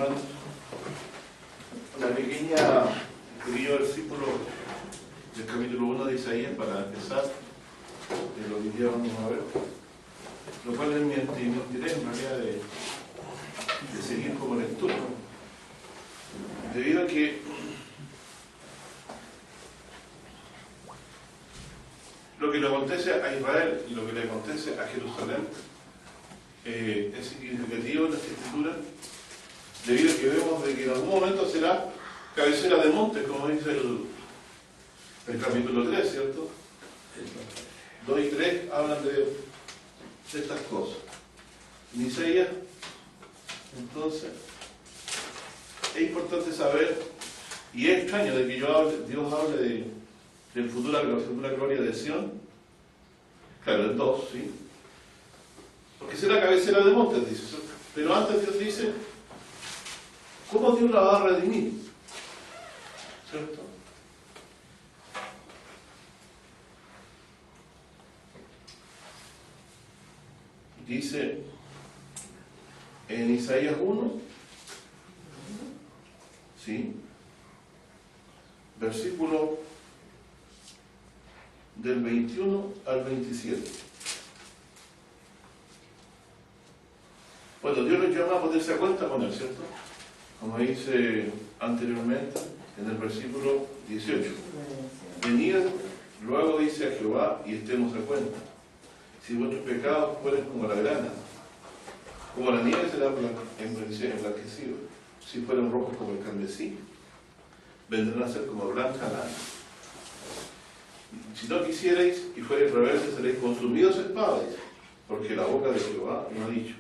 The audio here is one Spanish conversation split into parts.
hermanos, un pequeño versículo del capítulo 1 de Isaías para empezar, de lo que hoy día vamos a ver, lo cual es mi interés en realidad de seguir como lectura, debido a que lo que le acontece a Israel y lo que le acontece a Jerusalén es significativo en las Escrituras, debido a que vemos de que en algún momento será cabecera de monte, como dice el capítulo 3, ¿cierto? 2 y 3 hablan de estas cosas. En Isaías, entonces, es importante saber, y es extraño de que Dios hable de la futura gloria de Sión, claro, el 2, ¿sí? Porque será cabecera de montes, dice. Pero antes Dios dice, ¿cómo Dios la va a redimir? ¿Cierto? Dice en Isaías 1, ¿sí? Versículo del 21 al 27. Bueno, Dios nos llama a ponerse a cuenta con él, ¿cierto? Como dice anteriormente en el versículo 18. Venid, luego dice a Jehová, y estemos a cuenta. Si vuestros pecados fueren como la grana, como la nieve será emblanquecido. Si fueren rojos como el carmesí, vendrán a ser como blanca lana. Si no quisierais y fuerais rebeldes, seréis consumidos a espada, dice, porque la boca de Jehová lo ha dicho.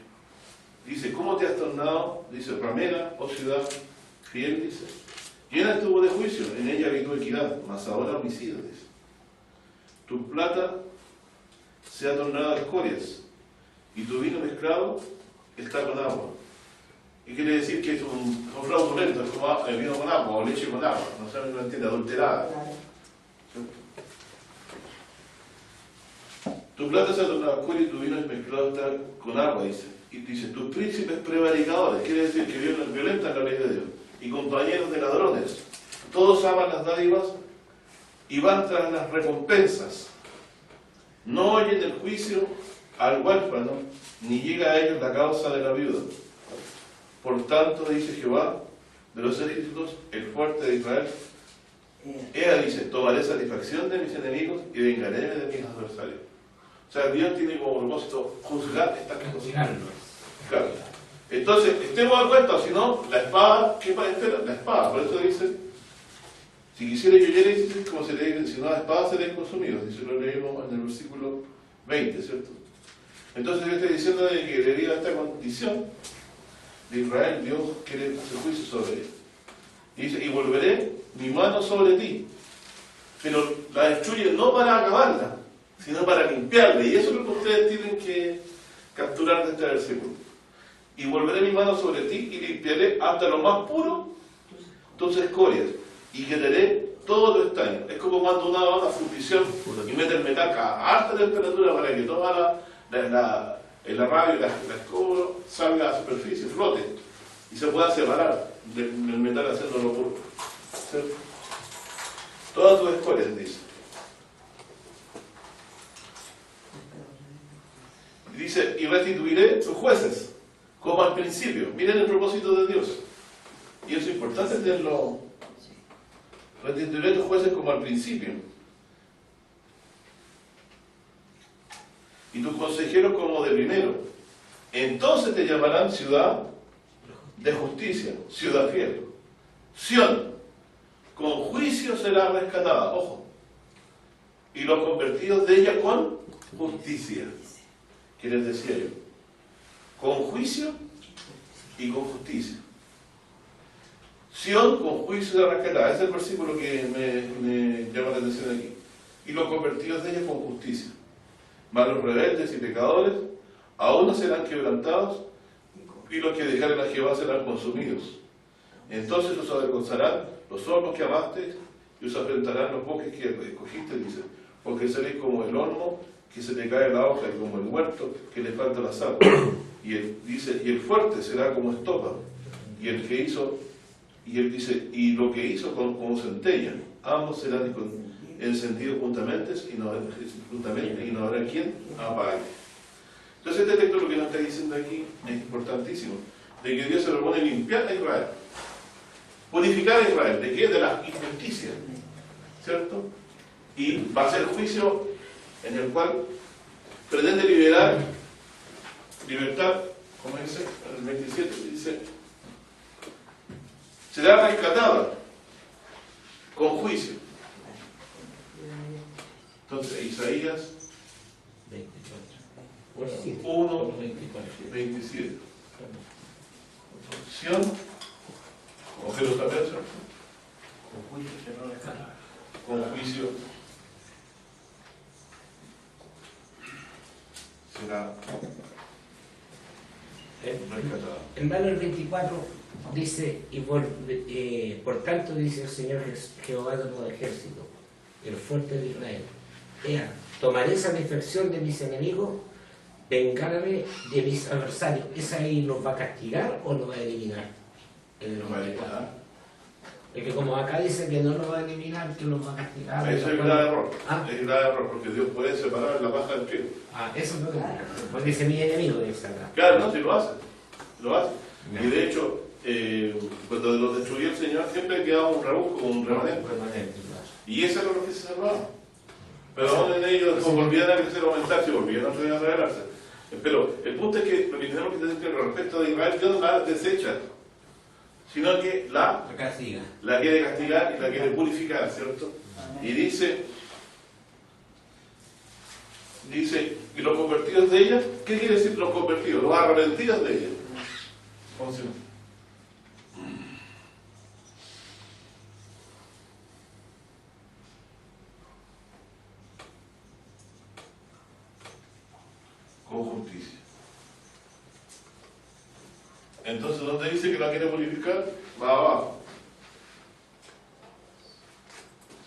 Dice, ¿cómo te has tornado? Dice, ramera, oh ciudad fiel, dice. Llena estuvo de juicio, en ella habitó equidad, mas ahora homicida, dice. Tu plata se ha tornado a escorias, y tu vino mezclado está con agua. ¿Y quiere decir que es un fraudulento? Es como vino con agua, o leche con agua, no saben, no entiende, adulterada. Tu plata se ha tornado a escorias y tu vino mezclado está con agua, dice. Y dice, tus príncipes prevaricadores, quiere decir que violentan la ley de Dios, y compañeros de ladrones, todos aman las dádivas y van tras las recompensas. No oyen el juicio al huérfano, ni llega a ellos la causa de la viuda. Por tanto, dice Jehová de los ejércitos, el fuerte de Israel, ella dice, tomaré satisfacción de mis enemigos y vengaré de mis adversarios. O sea, Dios tiene como propósito juzgar estas cosas. Claro. Entonces, estemos a cuenta, o si no, la espada, ¿qué para esperar? La espada, por eso dice, si quisiera yo oyerais, como se le dice, si no la espada seréis consumidos, dice, lo leímos en el versículo 20, ¿cierto? Entonces yo estoy diciendo de que debido a esta condición de Israel, Dios quiere hacer juicio sobre él. Y dice, y volveré mi mano sobre ti, pero la destruye no para acabarla, sino para limpiarla, y eso es lo que ustedes tienen que capturar de este versículo. Y volveré mi mano sobre ti y limpiaré hasta lo más puro tus escorias, y quitaré todo tu estaño. Es como cuando uno va a una fundición y mete el metal a alta temperatura para que toda el arrabio y la escoria salga a la superficie, flote, y se pueda separar del metal haciéndolo puro. ¿Cierto? Todas tus escorias, dice. Dice, y restituiré tus jueces, como al principio. Miren el propósito de Dios. Y eso es importante tenerlo. Restituiré tus jueces como al principio. Y tus consejeros como de primero. Entonces te llamarán ciudad de justicia, ciudad fiel. Sión, con juicio será rescatada. Ojo. Y los convertidos de ella con justicia. ¿Qué les decía yo? Con juicio y con justicia. Sión con juicio será rescatada. Ese es el versículo que me llama la atención aquí. Y los convertidos de ella con justicia. Mas los rebeldes y pecadores aún no serán quebrantados, y los que dejaren a Jehová serán consumidos. Entonces os avergonzarán los hornos que amasteis, y os afrentarán los bosques que escogiste, dice, porque seréis como el horno que se le cae la hoja, y como el huerto que le falta la sal. Y dice, y el fuerte será como estopa, y el que hizo, y él dice, y lo que hizo como centella, ambos serán encendidos juntamente y no habrá quien apague. Entonces este texto lo que nos está diciendo aquí es importantísimo, de que Dios se propone limpiar a Israel, purificar a Israel, ¿de qué? De la injusticia, ¿cierto? Y va a ser juicio en el cual pretende libertad, como dice en el 27, dice, será rescatada con juicio. Entonces, Isaías 1, 27. Sion, o Jerusalén, con juicio será rescatada. Hermano, el 24 dice, por tanto dice el Señor Jehová de los ejércitos, el fuerte de Israel, tomaré satisfacción de mis enemigos, vengarme de mis adversarios. ¿Esa ahí los va a castigar o los va a eliminar? Es que como acá dice que no los va a eliminar, que los va a castigar. Eso es un grave error. Es un grave error, porque Dios puede separar la paja del trigo. Eso es lo que pues dice mi enemigo de esa acá. Claro, no, sí lo hace. Lo hace. Y de hecho, cuando los destruyó el Señor, siempre quedaba un rebusco, un remanente. Y eso era lo que se salvaba. Pero aún en ellos volvían a crecer, aumentarse, volvían a revelarse. Pero el punto es que lo que tenemos que decir respecto de Israel, Dios no la desecha, sino que la castiga. La quiere castigar y la quiere purificar, ¿cierto? Y dice, y los convertidos de ella, ¿qué quiere decir los convertidos? Los arrepentidos de ella. ¿Cómo se llama? Con justicia. Entonces, ¿dónde dice que la quiere purificar? Va abajo.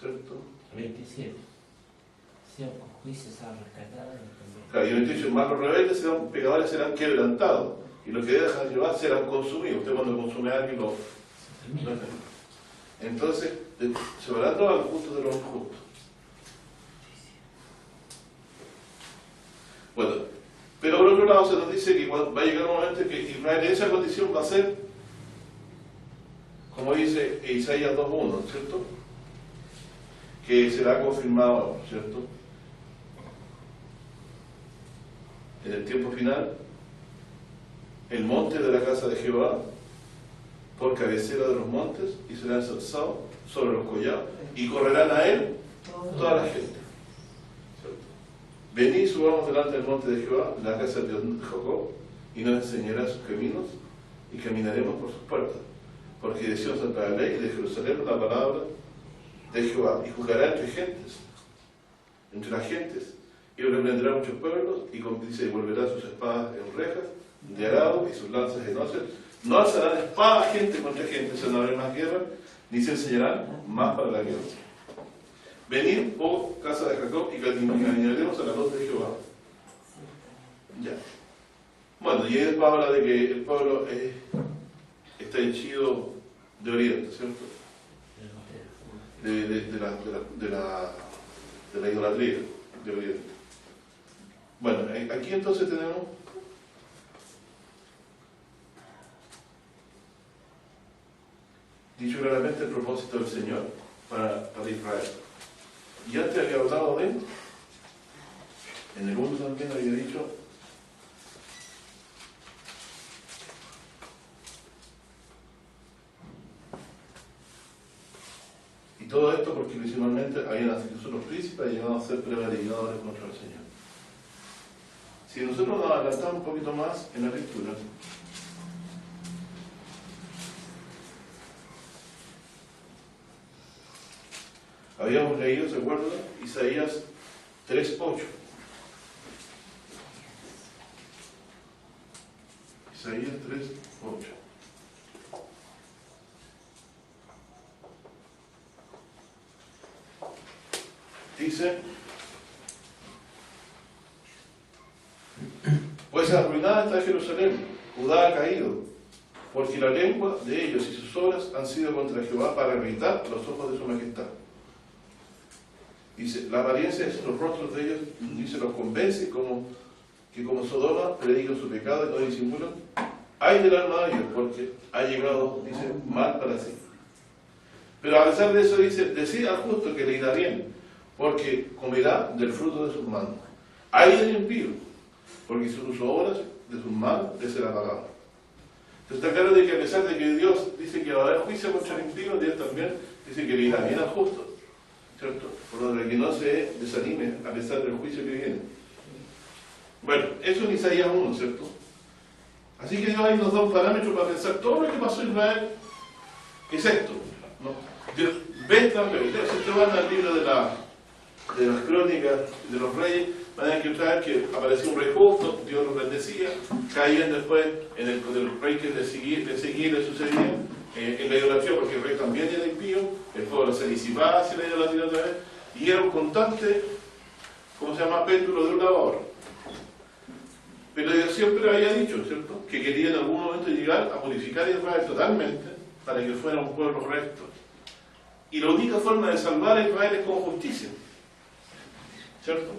¿Cierto? 27. Sea con juicio será rescatada. Claro, y el 28, más los rebeldes serán pecadores, serán quebrantados. Y los que dejan llevar serán consumidos. Usted cuando consume a alguien lo... Entonces, separando a los justos de los injustos. Bueno, pero por otro lado se nos dice que va a llegar un momento en que Israel en esa condición va a ser, como dice Isaías 2.1, ¿cierto? Que será confirmado, ¿cierto? En el tiempo final, el monte de la casa de Jehová, por cabecera de los montes, y será ensalzado sobre los collados, y correrán a él toda la gente. Venid, subamos delante del monte de Jehová, la casa de Jacob, y nos enseñará sus caminos, y caminaremos por sus puertas. Porque de Sion saldrá la ley, y de Jerusalén la palabra de Jehová, y juzgará entre las gentes, y reprenderá muchos pueblos, y dice, volverá sus espadas en rejas, de arado, y sus lanzas en hoces. No alzarán espada gente contra gente, se no habrá más guerra, ni se enseñarán más para la guerra. Venid, oh casa de Jacob, y caminaremos a la luz de Jehová. Ya. Bueno, y después habla de que el pueblo está henchido de oriente, ¿cierto? De la idolatría de oriente. Bueno, aquí entonces tenemos dicho claramente el propósito del Señor para Israel. Y antes había hablado de, en el 1 también había dicho, y todo esto porque principalmente habían nacido los príncipes y llegaban a ser prevaricadores contra el Señor. Si nosotros nos adelantamos un poquito más en la lectura, habíamos leído, ¿se acuerdan? Isaías 3.8. Isaías 3.8. Dice, pues arruinada está Jerusalén, Judá ha caído, porque la lengua de ellos y sus obras han sido contra Jehová para irritar los ojos de su majestad. Dice, la apariencia de los rostros de ellos, dice, los convence que como Sodoma predican su pecado y no disimulan. Ay del alma de ellos, porque ha llegado, dice, mal para sí. Pero a pesar de eso dice, decid al justo que le irá bien, porque comerá del fruto de sus manos. Ay del impío, porque sus obras de sus manos le será pagado. Entonces está claro de que a pesar de que Dios dice que va a haber juicio contra el impío, Dios también dice que le irá bien al justo, ¿cierto? Por lo que no se desanime a pesar del juicio que viene. Bueno, eso en Isaías 1, ¿cierto? Así que Dios ahí nos da un parámetro para pensar todo lo que pasó en Israel es esto, ¿no? Dios ve también, si ustedes van al libro de las crónicas de los reyes, van a encontrar que apareció un rey justo, Dios los bendecía, caían después en el rey que le seguía le sucedía en la idolatría, porque el rey también era impío, el pueblo se disipaba hacia la idolatría otra vez, y era un constante, ¿cómo se llama?, péndulo de un lado a otro. Pero Dios siempre había dicho, ¿cierto?, que quería en algún momento llegar a purificar a Israel totalmente para que fuera un pueblo recto. Y la única forma de salvar a Israel es con justicia, ¿cierto?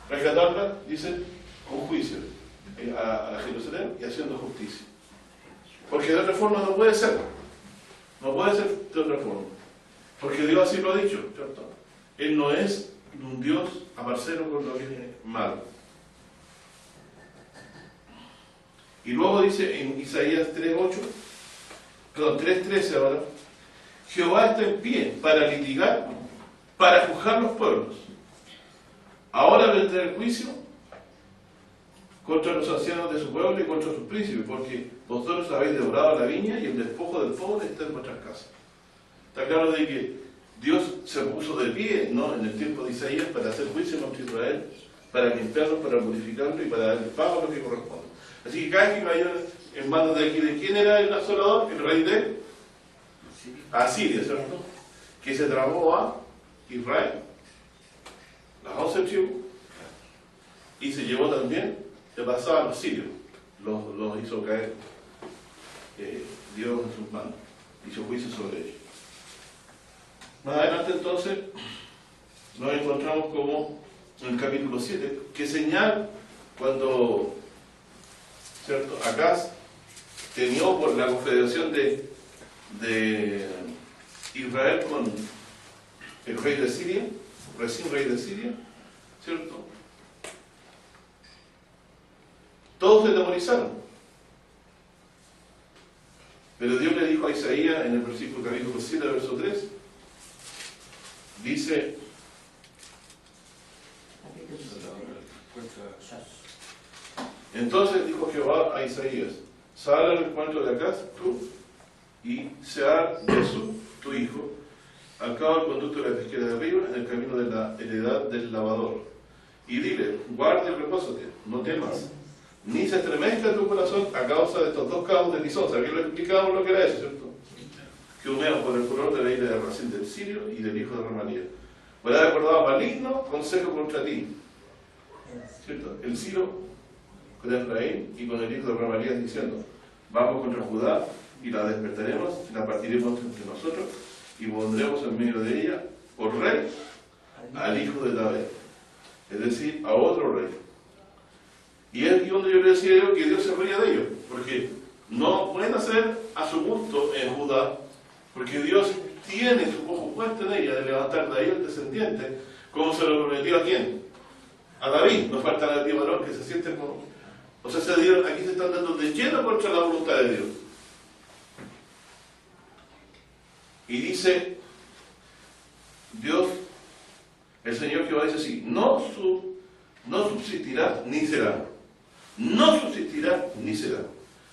Rescatarla, dice, con juicio a Jerusalén y haciendo justicia. Porque de otra forma no puede ser. No puede ser de otra forma. Porque Dios así lo ha dicho, ¿cierto? Él no es un Dios aparcero con lo que es malo. Y luego dice en Isaías 3:13 ahora, Jehová está en pie para litigar, para juzgar los pueblos. Ahora vendrá el juicio contra los ancianos de su pueblo y contra sus príncipes, porque vosotros habéis devorado la viña y el despojo del pobre está en vuestras casas. Está claro de que Dios se puso de pie, ¿no?, en el tiempo de Isaías para hacer juicio contra Israel, para limpiarlo, para purificarlo y para darle pago a lo que corresponde. Así que cada vez que cayó en manos de aquí, ¿de quién era el asolador? El rey de Asiria, ¿cierto? Que se tragó a Israel, las 11 tribus, y se llevó también, le pasaba a los sirios, los hizo caer Dios en sus manos, hizo juicio sobre ellos. Más adelante entonces nos encontramos como en el capítulo 7, que señala cuando, ¿cierto?, Acaz temió por la confederación de Israel con el rey de Siria, recién rey de Siria, ¿cierto? Todos se demonizaron. Pero Dios le dijo a Isaías en el versículo capítulo 7, verso 3, dice, entonces dijo Jehová a Isaías, sal al encuentro de Acaz, tú, y Sear Jesús, tu hijo, al cabo del conducto de la pesquera de arriba, en el camino de la heredad del lavador. Y dile, guarda y repósate, no temas, ni se estremezca tu corazón a causa de estos dos cabos de tizón. ¿Sabes que lo explicamos lo que era eso, cierto? Que humean por el furor de la ira de Racín del Sirio y del hijo de Remalía. Pues ha recordado maligno consejo contra ti, ¿cierto? El Sirio con Efraín y con el hijo de Remalías diciendo, vamos contra Judá y la despertaremos y la partiremos entre nosotros y pondremos en medio de ella por rey al hijo de David, es decir, a otro rey. Y es aquí donde yo le decía yo que Dios se reía de ellos, porque no pueden hacer a su gusto en Judá, porque Dios tiene su ojo puesto en ella de levantar de ahí el descendiente, como se lo prometió a quién, a David. Nos falta la tía varón que se siente como, o sea, aquí se están dando de lleno contra la voluntad de Dios. Y dice Dios, el Señor Jehová dice así, no subsistirá ni será. No subsistirá ni será.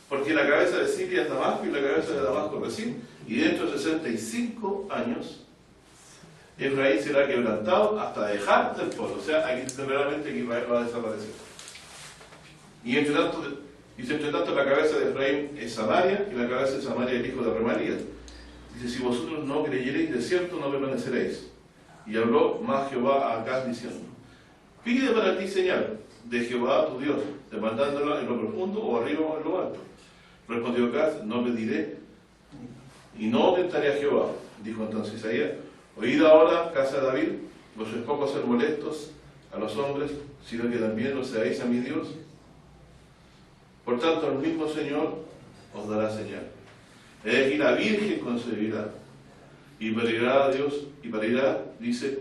Porque la cabeza de Siria es Damasco y la cabeza de Damasco Resín, y dentro de 65 años Efraín será quebrantado hasta dejar del pueblo. O sea, aquí dice realmente que Israel va a desaparecer. Y entre tanto la cabeza de Efraín es Samaria y la cabeza de Samaria es el hijo de Remalías. Dice, si vosotros no creyereis, de cierto no permaneceréis. Y habló más Jehová a Acaz diciendo, pide para ti señal de Jehová tu Dios, demandándola en lo profundo o arriba o en lo alto. Respondió Gad: no le diré, y no tentaré a Jehová. Dijo entonces Isaías: oíd ahora, casa de David, vos es poco ser molestos a los hombres, sino que también lo seáis a mi Dios. Por tanto, el mismo Señor os dará señal. He aquí la Virgen concebirá, y parirá a Dios, y parirá, dice,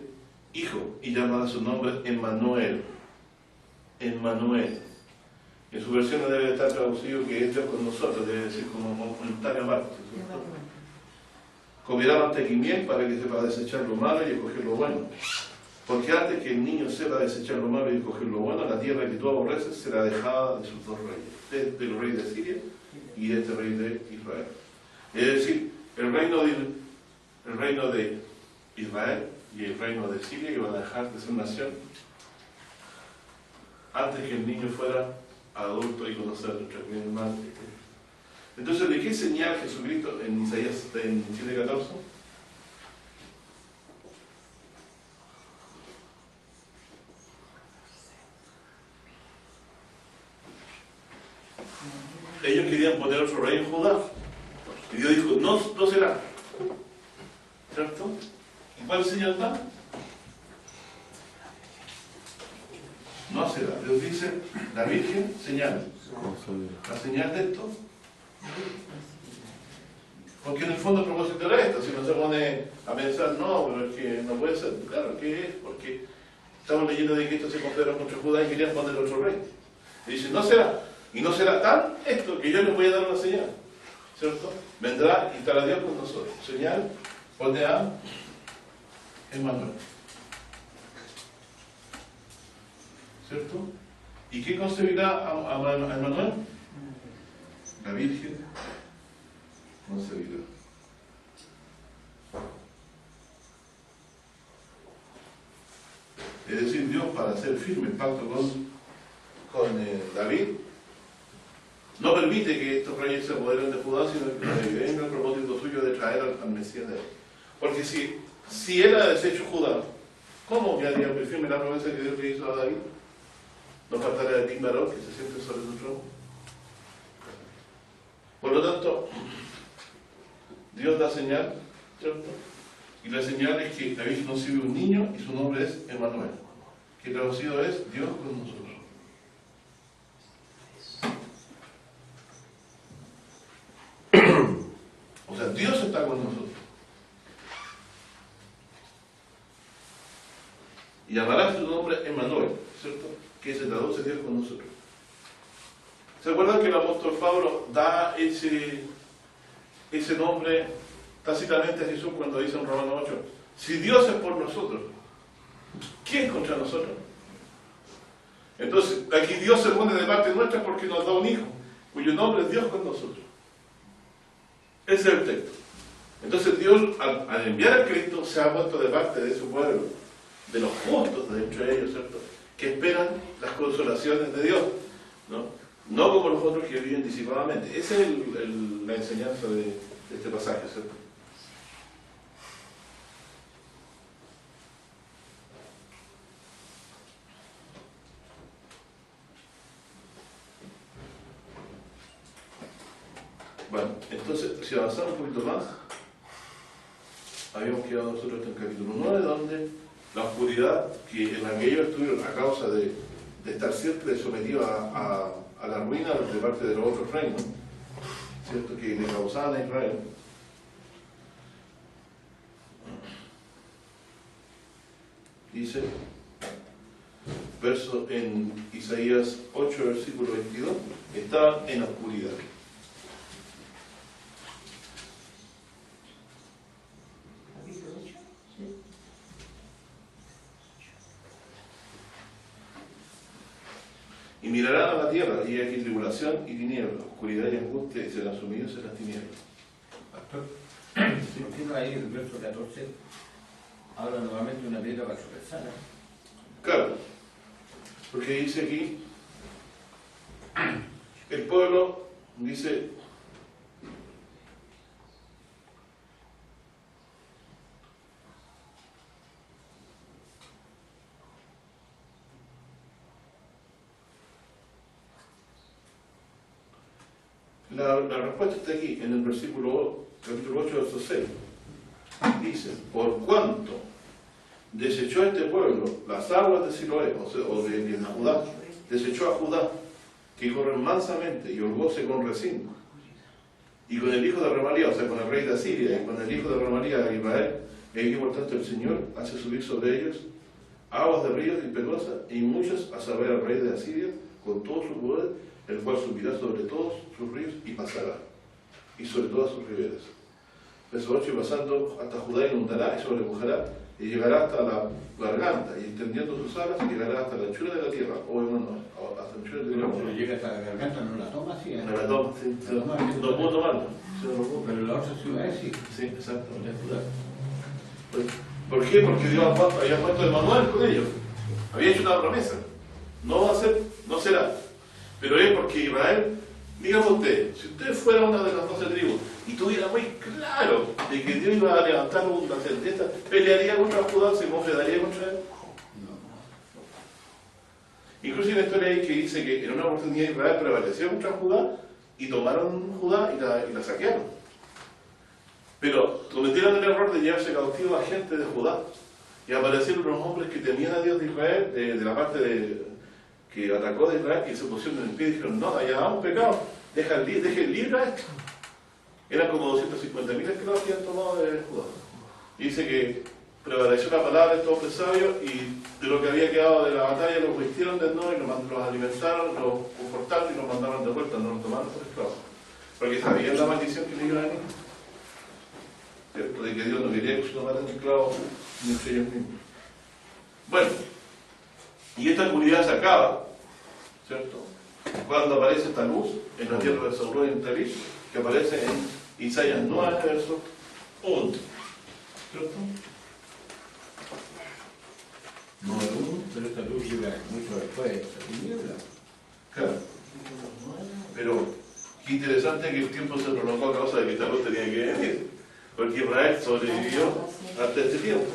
hijo, y llamará su nombre Emmanuel. Emmanuel. En su versión debe estar traducido que es Dios con nosotros, debe decir como comentario aparte. Comerá manteca y miel para que sepa desechar lo malo y escoger lo bueno. Porque antes que el niño sepa desechar lo malo y escoger lo bueno, la tierra que tú aborreces será dejada de sus dos reyes, del rey de Siria y de este rey de Israel. Es decir, el reino de Israel y el reino de Siria iban a dejar de ser nación antes que el niño fuera adulto y conocer nuestro bien mal. Entonces, ¿de qué señal Jesucristo en Isaías 7:14? Ellos querían poner otro rey en Judá. Y Dios dijo: no será. ¿Cierto? ¿Y cuál señal da? No será. Dios dice: la Virgen señal. La señal de esto. Porque en el fondo el propósito era esto. Si no se pone a pensar, no, pero es que no puede ser. Claro, ¿qué es? Porque estamos leyendo de que esto se confederó contra Judá y querían poner otro rey. Y dice: no será. Y no será tan esto que yo les voy a dar una señal. ¿Cierto? Vendrá y estará Dios con nosotros. Señal, ponte a Emmanuel. ¿Cierto? ¿Y qué concebirá a Emmanuel? La Virgen concebirá. Es decir, Dios, para hacer firme el pacto con David, no permite que estos reyes se apoderen de Judá, sino que venga el propósito suyo de traer al Mesías de él. Porque si él ha deshecho Judá, ¿cómo quedaría firme la promesa que Dios le hizo a David? No faltará de ti varón que se siente sobre su trono. Por lo tanto, Dios da señal, ¿cierto? Y la señal es que David concibe un niño y su nombre es Emmanuel, que traducido es Dios con nosotros. O sea, Dios está con nosotros. Y llamará su nombre Emmanuel, ¿cierto? Que se traduce Dios con nosotros. ¿Se acuerdan que el apóstol Pablo da ese nombre tácitamente a Jesús cuando dice en Romanos 8: si Dios es por nosotros, ¿quién es contra nosotros? Entonces, aquí Dios se pone de parte nuestra porque nos da un hijo, cuyo nombre es Dios con nosotros. Ese es el texto. Entonces Dios, al enviar a Cristo, se ha puesto de parte de su pueblo, de los justos de entre ellos, ¿cierto?, que esperan las consolaciones de Dios, no como los otros que viven disipadamente. Esa es la enseñanza de este pasaje, ¿cierto? Bueno, entonces, si avanzamos un poquito más, habíamos quedado nosotros en el capítulo 9, donde la oscuridad en la que ellos estuvieron a causa de estar siempre sometidos a la ruina de parte de los otros reinos, ¿cierto?, que le causaban a Israel. Dice, verso en Isaías 8, versículo 22, estaban en oscuridad. Y mirarán a la tierra, y aquí tribulación y tinieblas, oscuridad y angustia, y serán sumidos en las tinieblas. Pastor, si continúa ahí el verso 14, habla nuevamente de una piedra para tropezar. Claro, porque dice aquí, el pueblo dice, la respuesta está aquí, en el versículo, capítulo 8, verso 6. Dice, por cuanto desechó este pueblo las aguas de Siloé, o de Judá, desechó a Judá, que corren mansamente y holgóse con Rezín, y con el hijo de Remalía, o sea, con el rey de Asiria, y con el hijo de Remalía de Israel, y por tanto el Señor hace subir sobre ellos aguas de ríos impetuosas y muchas, a saber, al rey de Asiria, con todo su poder, el cual subirá sobre todos sus ríos y pasará, y sobre todas sus riberas. Verso 8, y pasando hasta Judá inundará y sobrepujará, y llegará hasta la garganta, y extendiendo sus alas, llegará hasta la anchura de la tierra, o bueno, hasta la anchura de la tierra. Pero llega hasta la garganta, no la toma así. No la toma, sí, no puedo tomarla. Pero la otra ciudad sí. Sí, exacto. ¿Por qué? Porque Dios había puesto el manual con ellos. Había hecho una promesa. No va a ser, no será. Pero es porque Israel, dígame usted, si usted fuera una de las 12 tribus y tuviera muy claro de que Dios iba a levantar una sentencia, ¿pelearía contra Judá? ¿Se confederaría contra él? No. Incluso hay una historia ahí que dice que en una oportunidad Israel prevaleció contra Judá y tomaron Judá y la saquearon. Pero cometieron el error de llevarse cautivo a gente de Judá y aparecieron unos hombres que temían a Dios de Israel, de la parte que atacó de Israel, y se pusieron en pie y dijeron, no, allá un pecado, dejen libre a esto. Eran como 250.000 esclavos que habían tomado de Judá. Y dice que prevaleció la palabra de estos hombres sabios y de lo que había quedado de la batalla los vistieron de nuevo y los alimentaron, los confortaron y los mandaron de vuelta, no los tomaron por esclavos. Porque sabían la maldición que le iba a venir. ¿Cierto? De que Dios no quería que se tomaran esclavos ni entre ellos mismos. Bueno, y esta oscuridad se acaba, ¿cierto? Cuando aparece esta luz en la tierra de Saúl y en Talí, que aparece en Isaías 9, verso 1. ¿Cierto? 9:1, pero esta luz llega mucho después de esta tiniebla. Claro. Pero qué interesante que el tiempo se prolongó a causa de que esta luz tenía que venir. Porque Israel sobrevivió hasta este tiempo.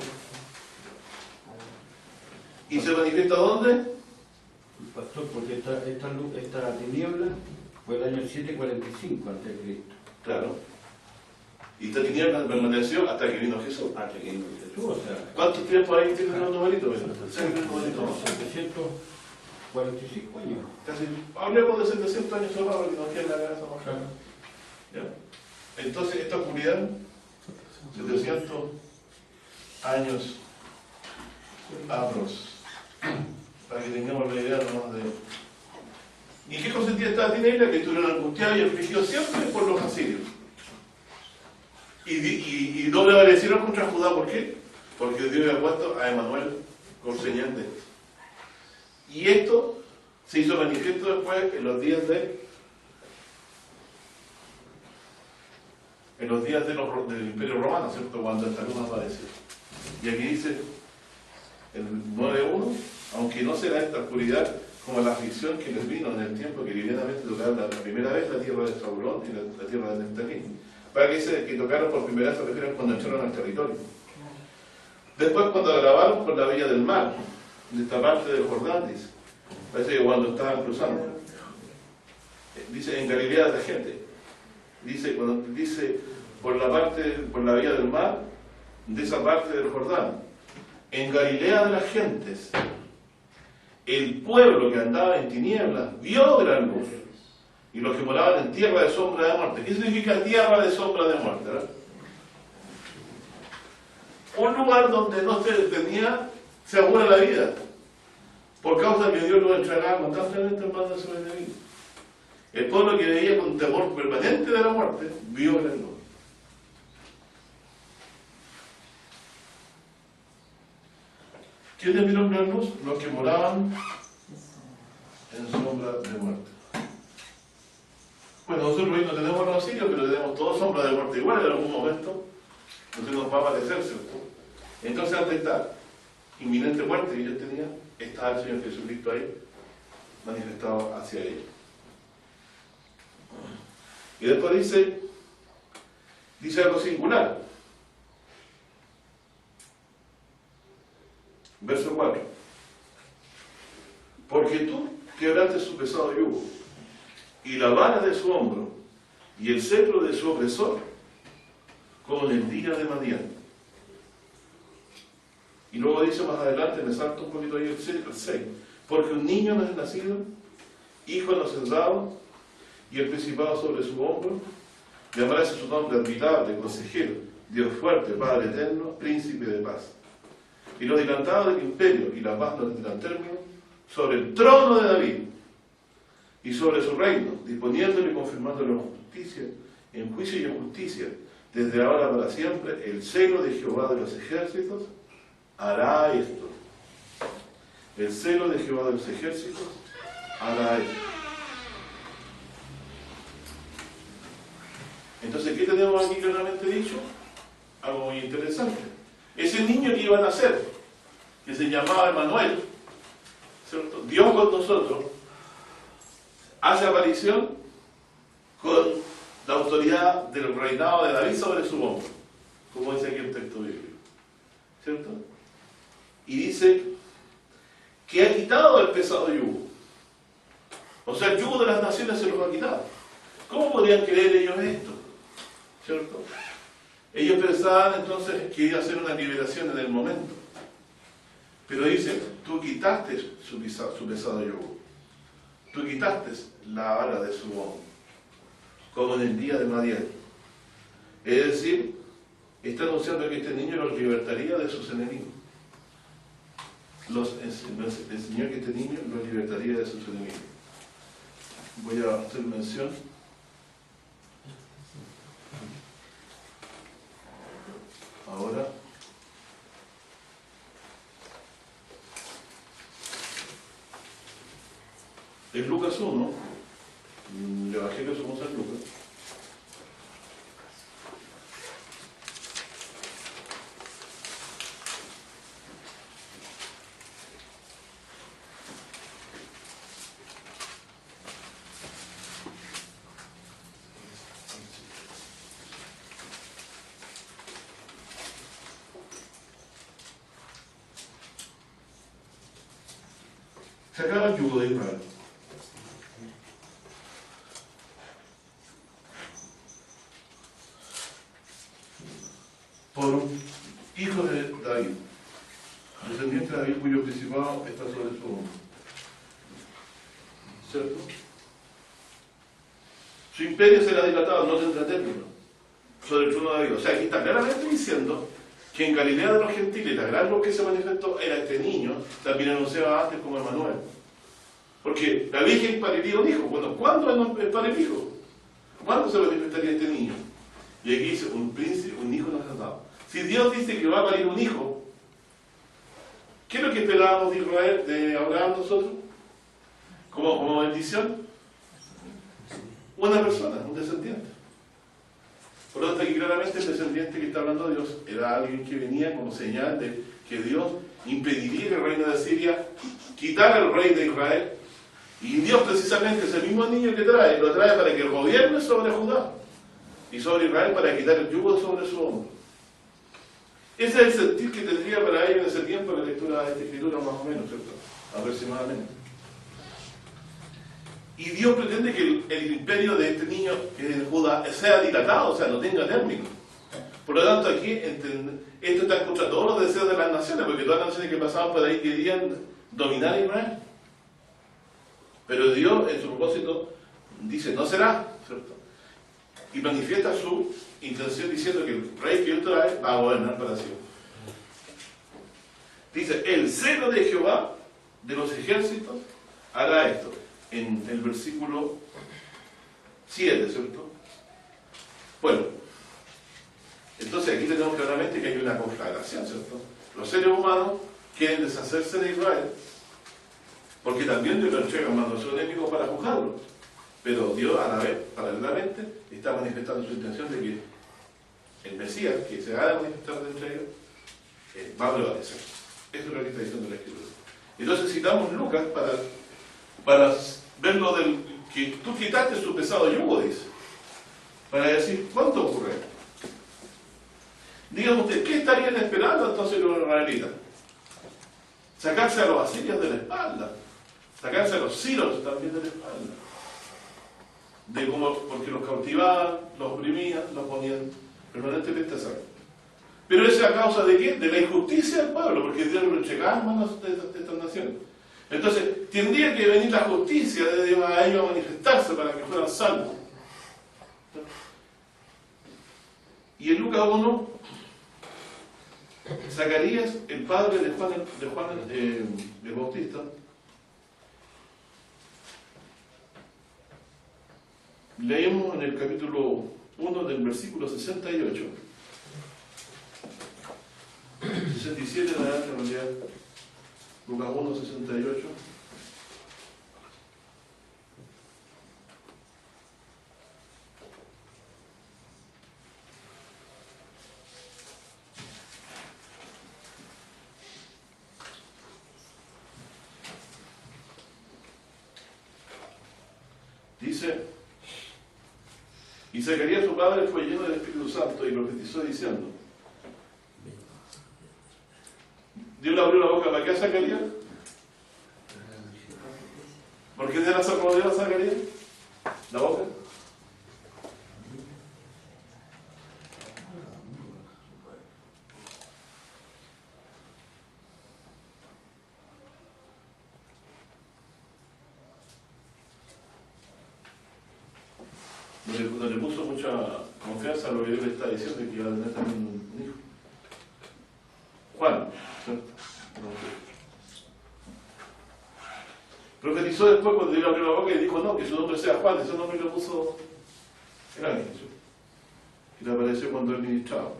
¿Y se manifiesta dónde? Pastor, porque esta tiniebla fue el año 745 a.C. Claro. Y esta tiniebla permaneció hasta que vino Jesús. Hasta que vino Jesús, o sea. ¿Cuánto tiempo hay que tienen los numeritos? 745 años. Casi, hablemos de 700 años solo porque nos queda la cabeza más clara. ¿Ya? Entonces, esta oscuridad, 700 años aprox, para que tengamos la idea nomás de... ¿Y qué consistía esta tiniebla? Que estuvieron angustiados y afligidos siempre por los asirios. Y no prevalecieron contra Judá, ¿por qué? Porque Dios había puesto a Emanuel con señal de esto. Y esto se hizo manifiesto después en los días del Imperio Romano, ¿cierto? Cuando esta luz apareció. Y aquí dice el 9.1, aunque no será esta oscuridad como la aflicción que les vino en el tiempo que livianamente tocaron la primera vez la tierra de Zabulón y la tierra de Neftalí. Para que dice que tocaron por primera vez se refieren cuando entraron al territorio. Después cuando grabaron por la villa del mar, de esta parte del Jordán, dice, parece que cuando estaban cruzando, dice en Galilea de la gente, dice por la vía del mar, de esa parte del Jordán, en Galilea de las gentes, el pueblo que andaba en tinieblas vio gran luz, y los que moraban en tierra de sombra de muerte. ¿Qué significa tierra de sombra de muerte? ¿Verdad? Un lugar donde no se tenía segura la vida, por causa que Dios lo entregaba constantemente en manos de su enemigo. El pueblo que veía con temor permanente de la muerte, vio gran luz. ¿Quiénes vieron gran luz? Los que moraban en sombra de muerte. Bueno, nosotros hoy no tenemos los asirios, pero tenemos todos sombra de muerte igual en algún momento. Entonces nos va a aparecer, ¿cierto? Entonces, ante esta inminente muerte que ellos tenían, estaba el Señor Jesucristo ahí, manifestado hacia ellos. Y después dice algo singular. Verso 4. Porque tú quebraste su pesado yugo y la vara de su hombro y el cetro de su opresor, como en el día de Madián. Y luego dice más adelante, me salto un poquito ahí el 6, porque un niño nos es nacido, hijo nos es dado, y el principado sobre su hombro, llamará su nombre admirable, consejero, Dios fuerte, Padre eterno, príncipe de paz. Y los decantado del imperio y la paz no tendrán término sobre el trono de David y sobre su reino, disponiéndolo y confirmándolo en justicia, en juicio y en justicia, desde ahora para siempre. El celo de Jehová de los ejércitos hará esto. El celo de Jehová de los ejércitos hará esto. Entonces, ¿qué tenemos aquí claramente dicho? Algo muy interesante. Ese niño que iba a nacer, que se llamaba Emmanuel, ¿cierto? Dios con nosotros, hace aparición con la autoridad del reinado de David sobre su hombro, como dice aquí el texto bíblico, ¿cierto? Y dice que ha quitado el pesado yugo. O sea, el yugo de las naciones se los ha quitado. ¿Cómo podrían creer ellos esto? ¿Cierto? Ellos pensaban entonces que iba a ser una liberación en el momento. Pero dice, tú quitaste su pesado yugo. Tú quitaste la vara de su hombro, como en el día de Madián. Es decir, está anunciando que este niño los libertaría de sus enemigos. El Señor que este niño los libertaría de sus enemigos. Voy a hacer mención. Ahora. En Lucas 1, el Evangelio según San Lucas. Se acaba el yugo de Israel. Por un hijo de David, descendiente de David, cuyo principado está sobre su hombro. ¿Cierto? Su imperio será dilatado, no tendrá término, sobre el trono de David. O sea, aquí está claramente diciendo que en Galilea de los gentiles la gran luz que se manifestó era este niño, también anunciaba antes como Emmanuel. Porque la Virgen pariría un hijo. Bueno, ¿cuándo para el hijo? ¿Cuándo se manifestaría este niño? Y aquí dice, un príncipe, un hijo nos ha dado. Si Dios dice que va a parir un hijo, ¿qué es lo que esperábamos de Israel, de Abraham nosotros? Como bendición, una persona, un descendiente. Por lo tanto, aquí claramente el descendiente que está hablando Dios era alguien que venía como señal de que Dios impediría que el reino de Siria quitara al rey de Israel. Y Dios precisamente ese mismo niño que trae, lo trae para que gobierne sobre Judá y sobre Israel, para quitar el yugo sobre su hombro. Ese es el sentir que tendría para ellos en ese tiempo la lectura de esta escritura, más o menos, ¿cierto? Aproximadamente. Y Dios pretende que el imperio de este niño, que es de Judá, sea dilatado, o sea, no tenga término. Por lo tanto, aquí esto está en contra de todos los deseos de las naciones, porque todas las naciones que pasaban por ahí querían dominar a Israel. Pero Dios, en su propósito, dice, no será, ¿cierto? Y manifiesta su intención diciendo que el rey que Dios trae va a gobernar para siempre. Dice, el celo de Jehová de los ejércitos hará esto. En el versículo 7, ¿cierto? Bueno, entonces aquí tenemos claramente que hay una conflagración, ¿cierto? Los seres humanos quieren deshacerse de Israel, porque también Dios lo entrega a manos de sus enemigos para juzgarlos. Pero Dios, a la vez, paralelamente, está manifestando su intención de que el Mesías, que se ha de manifestar dentro de ellos, va a prevalecer. Eso es lo que está diciendo la Escritura. Entonces citamos Lucas para ver lo del que tú quitaste su pesado yugo, dice. Para decir, ¿cuánto ocurre? Díganme ustedes, ¿qué estarían esperando entonces los israelitas? Sacarse a los asirios de la espalda, sacarse a los siros también de la espalda. de cómo, porque los cautivaban, los oprimían, los ponían permanentemente a salvo. Pero eso a causa de qué? De la injusticia del pueblo, porque Dios lo entregaba en manos de estas naciones. Entonces, tendría que venir la justicia de Dios a ellos a manifestarse para que fueran salvos. Y en Lucas 1, Zacarías, el padre de Juan el Bautista, leemos en el capítulo 1 del versículo 68, 67 en adelante, en realidad, Lucas 1, 68. Dice: y Zacarías su padre fue lleno del Espíritu Santo y profetizó diciendo. Dios le abrió la boca para qué a Zacarías. ¿Por qué Dios le abrió a Zacarías la boca? No le puso mucha confianza a lo que Dios le está diciendo y que iba a tener también un hijo. Juan, ¿cierto? Profetizó después cuando Dios le abrió la boca y dijo no, que su nombre sea Juan, ese nombre le puso el ángel. Y le apareció cuando él ministraba.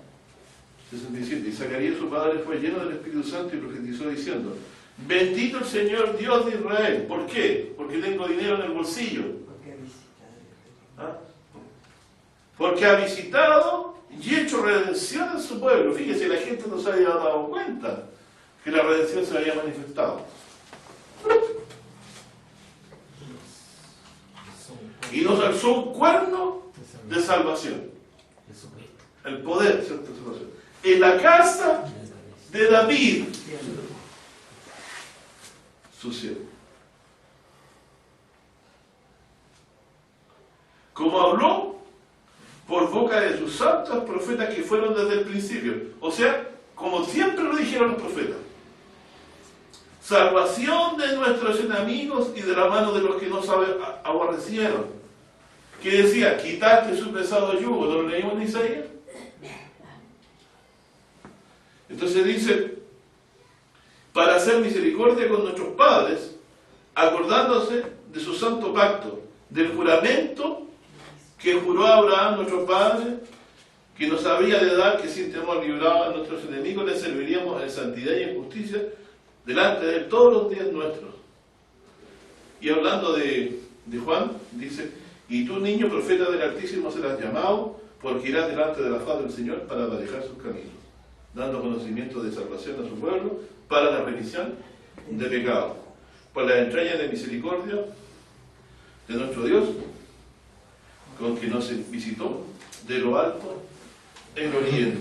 67. Y Zacarías su padre fue lleno del Espíritu Santo y profetizó diciendo: bendito el Señor Dios de Israel. ¿Por qué? Porque tengo dinero en el bolsillo. ¿Ah? Porque ha visitado y hecho redención en su pueblo. Fíjese, la gente no se había dado cuenta que la redención se había manifestado. Y nos alzó un cuerno de salvación. El poder, ¿cierto? De salvación. En la casa de David, su siervo. Como habló por boca de sus santos profetas que fueron desde el principio. O sea, como siempre lo dijeron los profetas. Salvación de nuestros enemigos y de la mano de los que nos aborrecieron. Que decía, quitaste su pesado yugo. ¿No lo leímos en Isaías? Entonces dice, para hacer misericordia con nuestros padres, acordándose de su santo pacto, del juramento que juró a Abraham, nuestro padre, que nos había de dar, que sin temor libraba a nuestros enemigos, le serviríamos en santidad y en justicia delante de él todos los días nuestros. Y hablando de Juan, dice, y tú, niño profeta del Altísimo, serás llamado, porque irás delante de la faz del Señor para aparejar sus caminos, dando conocimiento de salvación a su pueblo, para la remisión de pecados, por la entraña de misericordia de nuestro Dios, con que nos visitó de lo alto en oriente,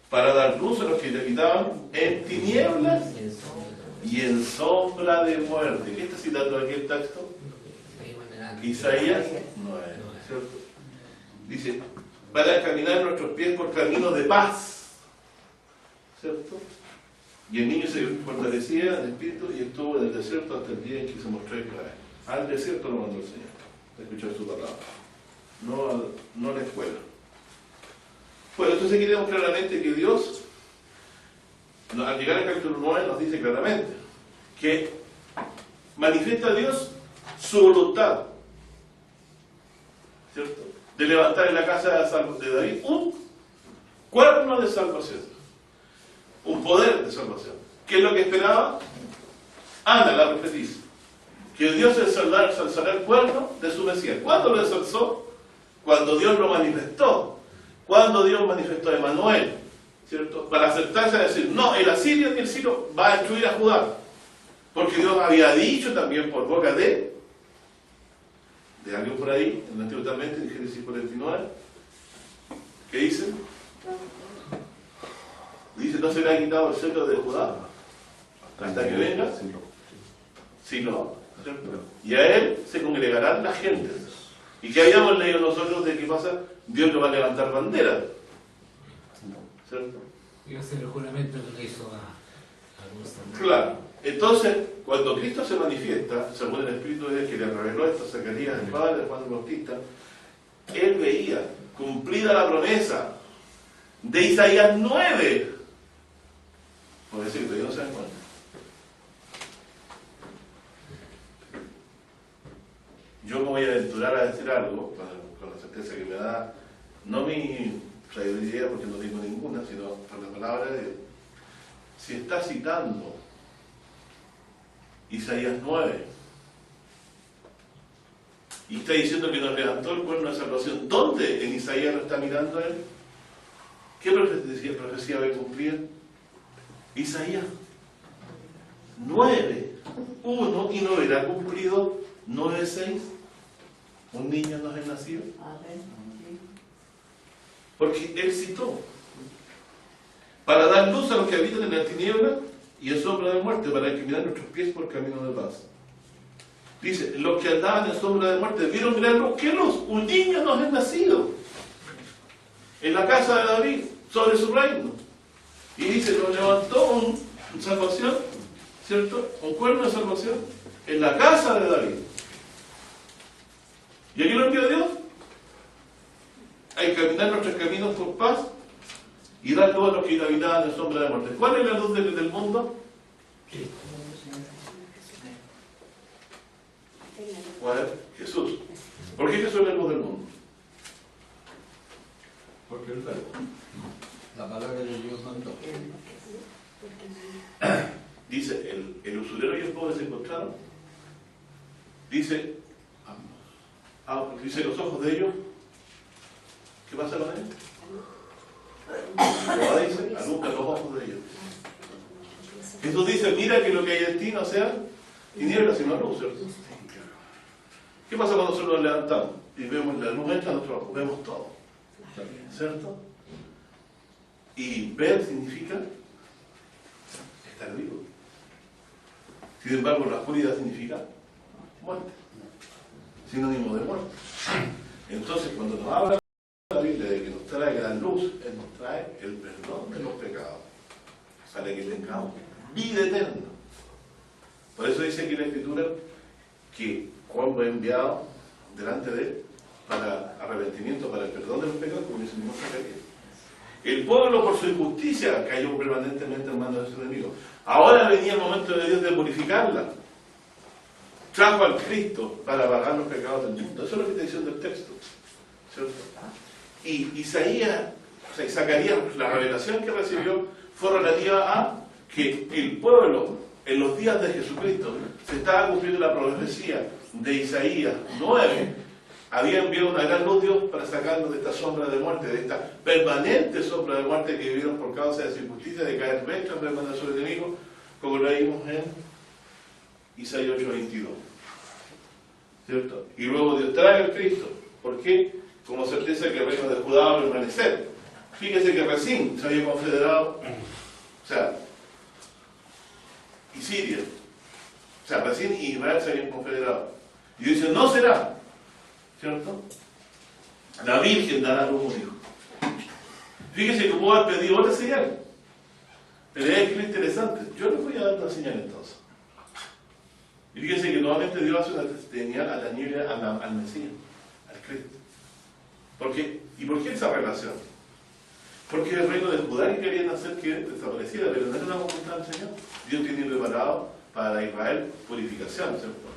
para dar luz a los que habitaban en tinieblas y en sombra de muerte. ¿Qué está citando aquí el texto? Isaías 9, ¿cierto? Dice, para caminar nuestros pies por caminos de paz, ¿cierto? Y el niño se fortalecía en espíritu y estuvo en el desierto hasta el día en que se mostró Israel. Al desierto lo mandó el Señor, a escuchar su palabra, no a la escuela. Bueno, entonces aquí vemos claramente que Dios, al llegar al capítulo 9, nos dice claramente que manifiesta a Dios su voluntad, ¿cierto? De levantar en la casa de David un cuerno de salvación, un poder de salvación. ¿Qué es lo que esperaba? Ana, la profetisa, que Dios ensalzará el cuerno de su Mesías. ¿Cuándo lo ensalzó? Cuando Dios lo manifestó. Cuando Dios manifestó a Emanuel, ¿cierto? Para acertarse a decir, no, el asirio ni el sirio va a destruir a Judá. Porque Dios había dicho también por boca de alguien por ahí, en el Antiguo Testamento, en Génesis 49, ¿qué dice? Dice, no será quitado el cetro de Judá hasta que venga. Sí, no. ¿cierto? Y a él se congregarán las gentes. ¿Y qué habíamos leído nosotros de qué pasa? Dios le va a levantar bandera, ¿cierto? Y hacer el juramento que le hizo a Musa. Claro. Entonces, cuando Cristo se manifiesta, según el Espíritu de Dios que le reveló esto a Zacarías, el padre de Juan el Bautista, él veía cumplida la promesa de Isaías 9. Por decir, todavía no se dan cuenta. Yo me voy a aventurar a decir algo, con la certeza que me da, no mi sabiduría porque no tengo ninguna, sino por la palabra de Dios. Si está citando Isaías 9 y está diciendo que nos levantó el cuerno de salvación, ¿dónde en Isaías lo está mirando él? ¿Qué profecía va a cumplir? Isaías 9:1 y no verá cumplido 9:6. Un niño nos es nacido. Porque él citó para dar luz a los que habitan en la tiniebla y en sombra de muerte, para encaminar nuestros pies por camino de paz. Dice, los que andaban en sombra de muerte vieron gran luz. ¿Qué luz? Un niño nos es nacido en la casa de David, sobre su reino. Y dice, nos levantó una salvación, ¿cierto? Un cuerno de salvación en la casa de David. ¿Y aquí lo envió Dios? A encaminar nuestros caminos por paz y dar luz a los que habitaban en sombra de muerte. ¿Cuál es la luz del mundo? ¿Cuál es? Jesús. ¿Por qué Jesús es la luz del mundo? Porque el verbo, la palabra de Dios mandó. Dice, el usurero y el pobre se encontraron. Dice, dice los ojos de ellos. ¿Qué pasa con ellos? Jehová dice, alumbra los ojos de ellos. Jesús dice, mira que lo que hay en ti no sea tinieblas sino luz, ¿cierto? ¿Qué pasa cuando nosotros nos levantamos y vemos la luz entra a nuestro ojo? Vemos todo, ¿cierto? Y ver significa estar vivo. Sin embargo, la oscuridad significa muerte, sinónimo de muerte. Entonces, cuando nos habla la Biblia de que nos trae gran luz, Él nos trae el perdón de los pecados, para que tengamos vida eterna. Por eso dice aquí la Escritura que Juan fue enviado delante de él para arrepentimiento, para el perdón de los pecados, como dice el mismo Zacarías. El pueblo por su injusticia cayó permanentemente en manos de sus enemigos. Ahora venía el momento de Dios de purificarla. Trajo al Cristo para pagar los pecados del mundo. Eso es lo que está diciendo el texto, ¿cierto? Y Isaías, o sea, Zacarías, la revelación que recibió fue relativa a que el pueblo, en los días de Jesucristo, se estaba cumpliendo la profecía de Isaías 9. Había enviado una gran luz Dios para sacarnos de esta sombra de muerte, de esta permanente sombra de muerte que vivieron por causa de su injusticia, de caer recto en manos de sus enemigos, como lo vimos en Isaías 8:22. ¿Cierto? Y luego Dios trae al Cristo. ¿Por qué? Como certeza que el reino de Judá va a permanecer. Fíjese que Rezín se había confederado, o sea, y Siria, o sea, Rezín y Israel se habían confederado. Y Dios dice, no será, ¿cierto? La Virgen dará a luz un hijo. Fíjese que puedo haber pedido otra señal. Pero es que lo interesante. Yo les voy a dar una señal entonces. Y fíjense que nuevamente Dios hace una señal a Daniel, al Mesías, al Cristo. ¿Por qué? ¿Y por qué esa relación? Porque el reino de Judá que querían hacer que desapareciera, pero no era la voluntad del Señor. Dios tiene preparado para Israel purificación, ¿cierto?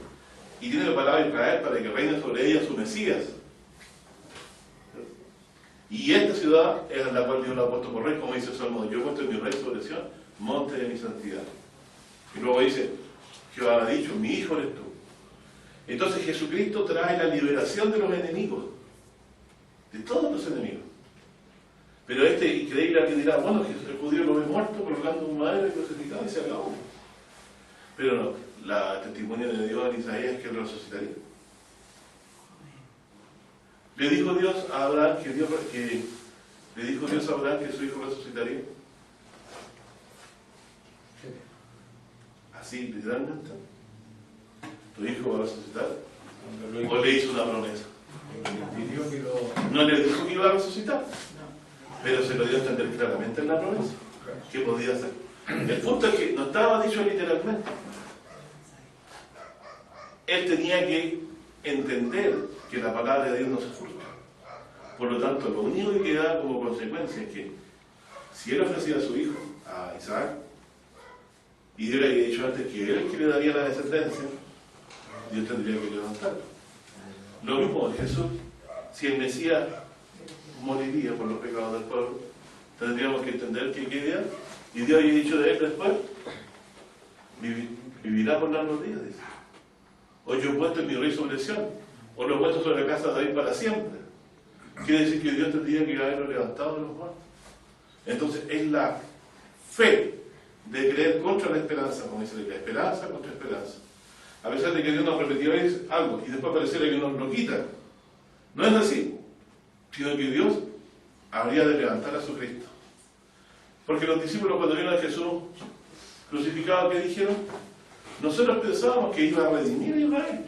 Y tiene preparado a Israel para que reine sobre ella su Mesías. Y esta ciudad es la cual Dios la ha puesto por rey, como dice el Salmo, yo he puesto mi rey sobre Sion, monte de mi santidad. Y luego dice, Jehová ha dicho, mi hijo eres tú. Entonces Jesucristo trae la liberación de los enemigos, de todos los enemigos. Pero este increíble que dirá, bueno, el judío lo ve muerto, colgando un madre crucificado y se acabó. Pero no, la testimonio de Dios en Isaías es que él resucitaría. Le dijo Dios a Abraham que su hijo resucitaría. Así, literalmente. ¿Tu hijo va a resucitar? Cuando ¿O le hizo una promesa? pidió que lo... No le dijo que iba a resucitar, pero se lo dio a entender claramente en la promesa. ¿Qué podía hacer? El punto es que no estaba dicho literalmente. Él tenía que entender que la palabra de Dios no se furta. Por lo tanto, lo único que queda como consecuencia es que si él ofrecía a su hijo, a Isaac, y Dios le había dicho antes que él que le daría la descendencia, Dios tendría que levantarlo. Lo mismo de Jesús, si el Mesías moriría por los pecados del pueblo, tendríamos que entender que qué y Dios había dicho de él después, vivirá por largos días, dice. Hoy yo he puesto en mi rey sobre Sión, o lo he puesto sobre la casa de David para siempre. Quiere decir que Dios tendría que haberlo levantado de los muertos. Entonces es la fe de creer contra la esperanza, como dice la esperanza contra esperanza. A pesar de que Dios nos prometió algo y después pareciera que nos lo quita. No es así, sino que Dios habría de levantar a su Cristo. Porque los discípulos cuando vieron a Jesús crucificado, ¿qué dijeron? Nosotros pensábamos que iba a redimir a Israel,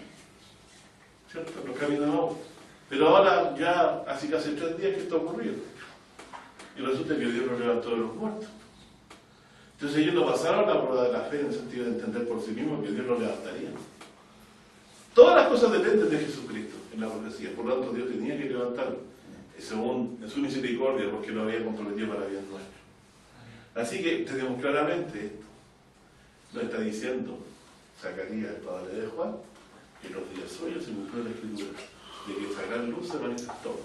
¿cierto? Los caminos. Pero ahora ya hace casi 3 días que esto ocurrió. Y resulta que Dios lo levantó de los muertos. Entonces ellos no pasaron la prueba de la fe en el sentido de entender por sí mismos que Dios lo levantaría. Todas las cosas dependen de Jesucristo en la profecía. Por lo tanto, Dios tenía que levantarlo según en su misericordia, porque lo había comprometido para bien nuestro. Así que tenemos claramente esto. Nos está diciendo Zacarías, el padre de Juan, que los días suyos se cumplió la Escritura, de que esa gran luz se manifestó.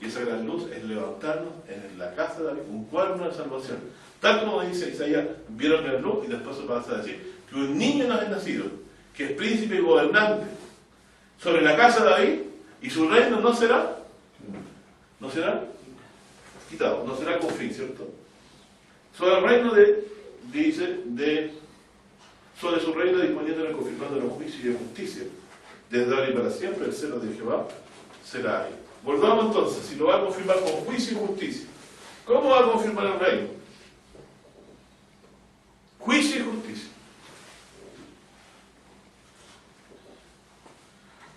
Y esa gran luz es levantarnos en la casa de David, un cuerno de salvación. Tal como dice Isaías, vieron la luz y después se pasa a decir que un niño nos es nacido, que es príncipe y gobernante sobre la casa de David, y su reino no será quitado, no será con fin, ¿cierto? Sobre el reino sobre su reino disponiéndolo y confirmando los juicios y de justicia. Desde ahora y para siempre el celo de Jehová será ahí. Volvamos entonces, si lo va a confirmar con juicio y justicia, ¿cómo va a confirmar el reino? Juicio y justicia.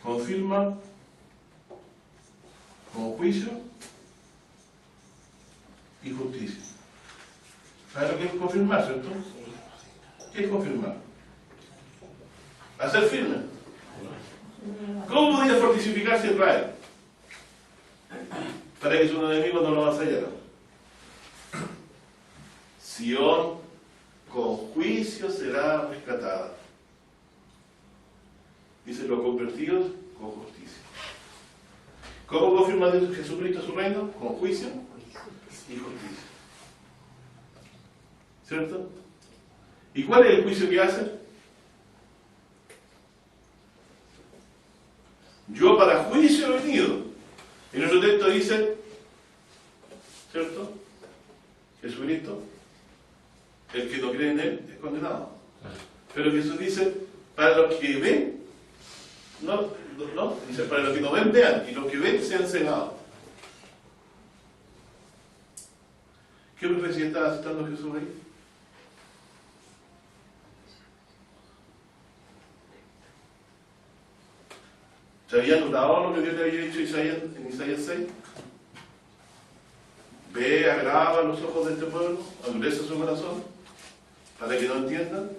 Confirma con juicio y justicia. ¿Sabes lo que es confirmar, cierto? ¿Qué es confirmar? Hacer firme. ¿Cómo podía fortificarse Israel? Para que sus enemigos no lo avasallaran. Sión con juicio será rescatada. Dice los convertidos con justicia. ¿Cómo confirma Jesucristo su reino? Con juicio y justicia. ¿Cierto? ¿Y cuál es el juicio que hace? Yo para juicio he venido. En otro texto dice, ¿cierto? Jesucristo, el que no cree en él es condenado. Pero Jesús dice, para los que ven, dice, para los que no ven, vean, y los que ven sean cegados. ¿Qué profecía estaba citando Jesús ahí? ¿Se había notado lo que Dios le había dicho en Isaías 6? Ve, agrava los ojos de este pueblo, endurece su corazón, para que no entiendan.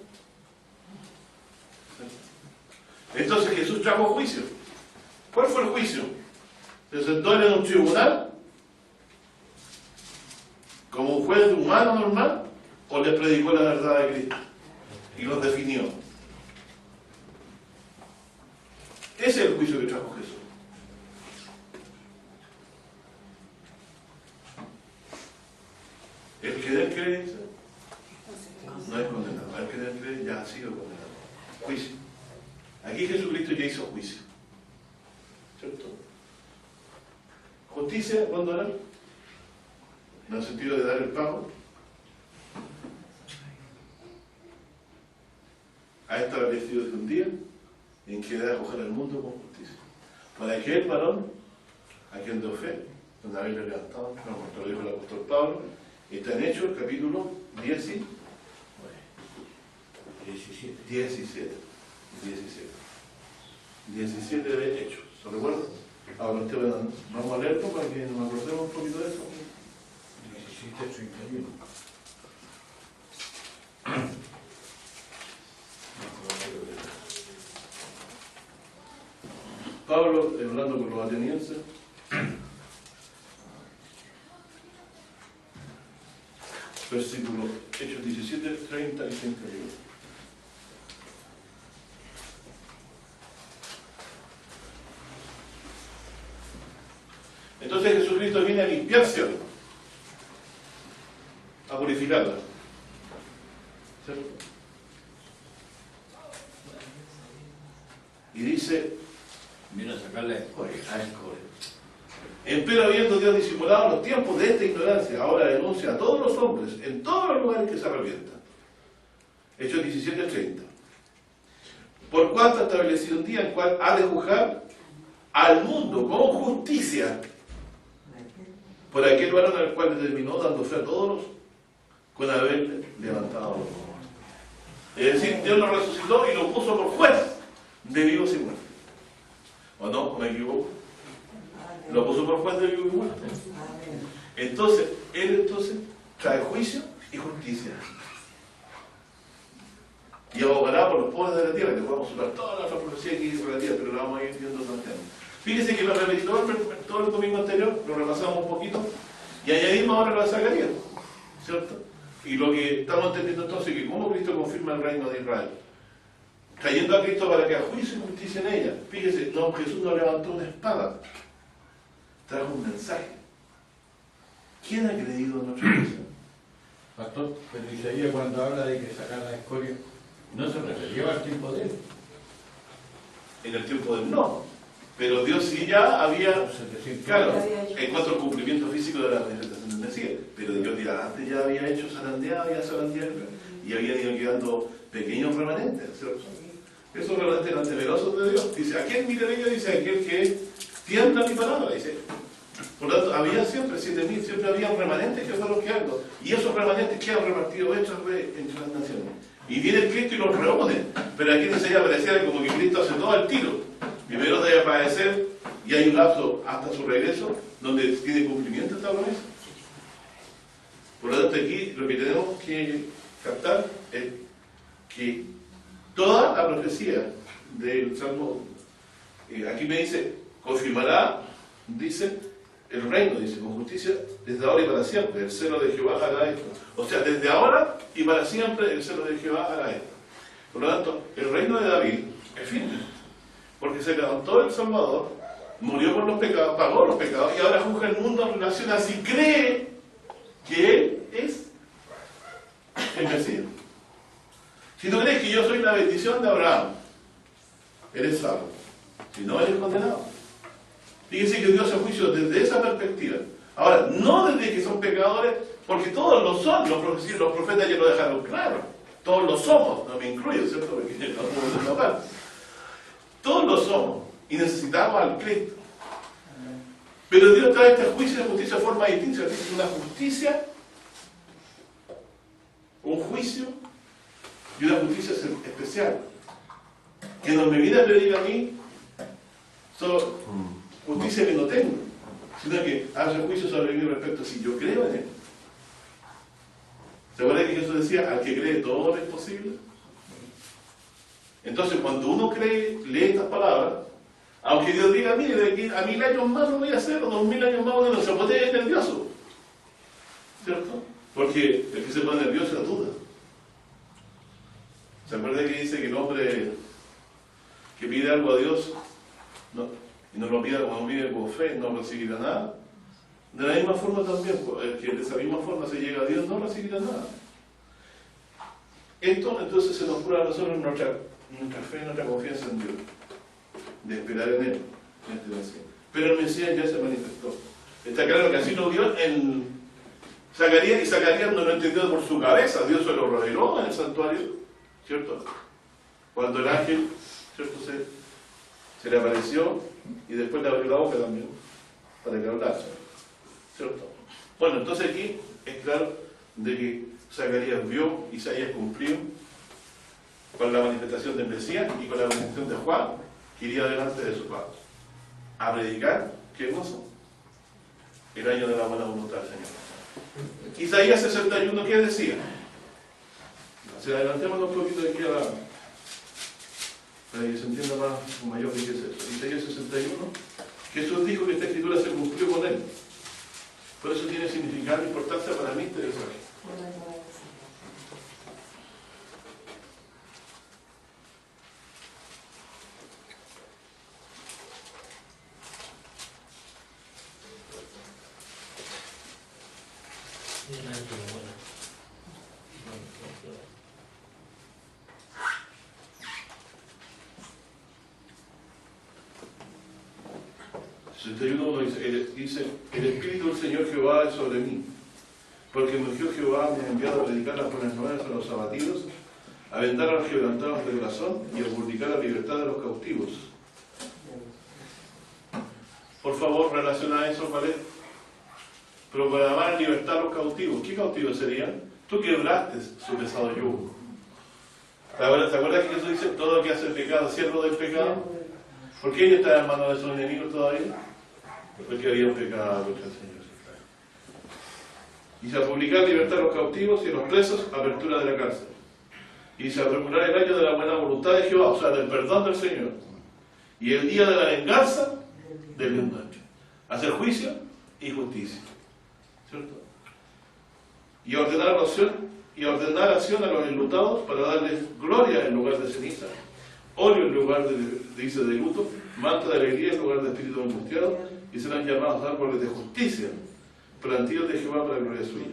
Entonces Jesús trajo juicio. ¿Cuál fue el juicio? ¿Se sentó en un tribunal como un juez humano normal o les predicó la verdad de Cristo y los definió? Ese es el juicio que trajo Jesús. El que de él cree, dice, no es condenado. El que de él cree ya ha sido condenado. Juicio. Aquí Jesucristo ya hizo juicio. ¿Cierto? Justicia, ¿cuándo hará? En el sentido de dar el pago. Ha establecido desde un día en que da a coger al mundo con justicia. Para aquel varón, a quien de fe, donde habéis levantado, como lo dijo el apóstol Pablo, está en Hechos, capítulo 17. 17 de Hechos. ¿Se recuerdan? Ahora vamos a leerlo para que nos acordemos un poquito de eso. 17:31. Pablo, hablando con los atenienses, versículo Hechos 17, 30 y 31. Entonces Jesucristo viene a limpiarse, a purificarla. ¿Cierto? Y dice, Vino a sacar la escoria. empero habiendo Dios disimulado los tiempos de esta ignorancia, ahora denuncia a todos los hombres, en todos los lugares que se arrepientan. Hechos 17:30. Por cuanto ha establecido un día en el cual ha de juzgar al mundo con justicia, por aquel varón al cual determinó, dando fe a todos, con haberle levantado a los muertos. Es decir, Dios lo resucitó y lo puso por juez de vivos y muertos. ¿O no? ¿O me equivoco? Lo puso por juez de vivos y muertos. Entonces, Él trae juicio y justicia. Y abogará por los pobres de la tierra, que podemos usar toda la profecía que hizo la tierra, pero la vamos a ir viendo también. Fíjense que lo repetí todo el domingo anterior, lo repasamos un poquito, y añadimos ahora lo de Zacarías, ¿cierto? Y lo que estamos entendiendo entonces es que cómo Cristo confirma el reino de Israel. Trayendo a Cristo para que haga juicio y justicia en ella. Fíjese, no, Jesús no levantó una espada, trajo un mensaje. ¿Quién ha creído en nuestra iglesia? Pastor, pero Isaías cuando habla de que sacar la escoria, no se refería al tiempo de él. En el tiempo del no. Pero Dios sí ya había, claro, en cuanto al cumplimiento físico de la manifestación del Mesías. Pero Dios ya antes ya había hecho zarandeado, y habían ido quedando pequeños remanentes, ¿cierto? Esos remanentes eran temerosos de Dios. Dice, ¿a quién mire ellos? Dice, aquel que tiembla mi palabra. Dice, por lo tanto, había siempre 7.000, siempre había remanentes que fueron quedando. Y esos remanentes quedan repartidos hechos entre las naciones. Y viene el Cristo y los reúne. Pero aquí en Isaías pareciera como que Cristo hace todo al tiro. Primero debe padecer y hay un lapso hasta su regreso donde tiene cumplimiento esta promesa. Por lo tanto, aquí lo que tenemos que captar es que toda la profecía del Salmo, aquí me dice, confirmará, dice, el reino, dice, con justicia desde ahora y para siempre. El celo de Jehová hará esto. O sea, desde ahora y para siempre el celo de Jehová hará esto. Por lo tanto, el reino de David es firme. Porque se levantó el Salvador, murió por los pecados, pagó los pecados y ahora juzga el mundo en relación a si cree que Él es el Mesías. Si tú crees que yo soy la bendición de Abraham, eres salvo. Si no, eres condenado. Fíjense que Dios hace juicio desde esa perspectiva. Ahora, no desde que son pecadores, porque todos lo son. Los profetas ya lo dejaron claro. Todos lo somos, no me incluyo, ¿cierto? Porque no puedo escapar. Todos lo somos y necesitamos al Cristo. Pero Dios trae este juicio y la justicia de forma distinta. Es una justicia, un juicio y una justicia especial. Que no me viene a pedir a mí solo justicia que no tengo, sino que hace juicio sobre mí respecto a si yo creo en Él. ¿Se acuerdan que Jesús decía, al que cree todo es posible? Entonces, cuando uno cree, lee estas palabras, aunque Dios diga, mire, de aquí a 1000 años más lo voy a hacer, o 2000 años más, uno no se pone nervioso. ¿Cierto? Porque el que se pone nervioso es duda. ¿Se acuerdan que dice que el hombre que pide algo a Dios y no lo pide como pide con fe, no recibirá nada? De la misma forma también, el que de esa misma forma se llega a Dios, no recibirá nada. Esto entonces se nos cura a nosotros nuestra fe, nuestra confianza en Dios, de esperar en Él, en este Mesías. Pero el Mesías ya se manifestó. Está claro que así lo vio en Zacarías, y Zacarías no lo entendió por su cabeza, Dios se lo reveló en el santuario, ¿cierto? Cuando el ángel, ¿cierto? Se le apareció y después le abrió la boca también, para que hablase, ¿cierto? Bueno, entonces aquí es claro de que Zacarías vio, Isaías cumplió con la manifestación del Mesías y con la manifestación de Juan, que iría delante de su Padre a predicar, ¿qué hermoso? El año de la buena voluntad del Señor. Isaías 61, ¿qué decía? Si adelantemos un poquito de aquí para que se entienda más con mayor riqueza eso. Isaías 61, Jesús dijo que esta escritura se cumplió con él. Por eso tiene significado e importancia para mí este mensaje. Dice, el Espíritu del Señor Jehová es sobre mí, porque me ungió Jehová, me ha enviado a predicar las buenas nuevas a los abatidos, a vendar a los quebrantados de corazón y a publicar la libertad de los cautivos. Por favor, relaciona eso, ¿vale? Proclamar libertad a los cautivos. ¿Qué cautivos serían? Tú quebraste su pesado yugo. ¿Te acuerdas que Jesús dice, todo el que hace el pecado, siervo del pecado? ¿Por qué ellos estaban en manos de sus enemigos todavía? Porque habían pecado contra el Señor. Y se a publicar libertad a los cautivos y a los presos, apertura de la cárcel. Y se a procurar el año de la buena voluntad de Jehová, o sea, del perdón del Señor. Y el día de la venganza del engaño. Hacer juicio y justicia. ¿Cierto? Y ordenar acción a los enlutados para darles gloria en lugar de ceniza, óleo en lugar de luto, manto de alegría en lugar de espíritu angustiado, y serán llamados árboles de justicia, plantíos de Jehová para la gloria suya,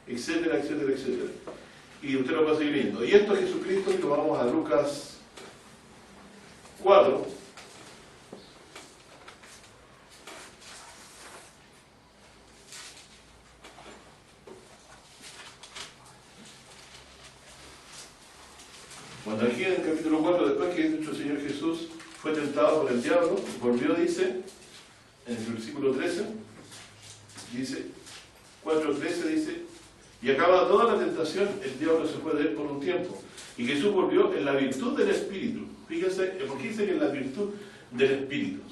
etcétera, etcétera, etcétera. Y usted lo va a seguir viendo. Y esto es Jesucristo, y lo vamos a Lucas 4. Cuando aquí en el capítulo 4, después que el Señor Jesús fue tentado por el diablo, volvió, dice, en el versículo 13, dice, 4:13 dice, y acaba toda la tentación, el diablo se fue de él por un tiempo, y Jesús volvió en la virtud del Espíritu. Fíjense, ¿por qué dice que en la virtud del Espíritu?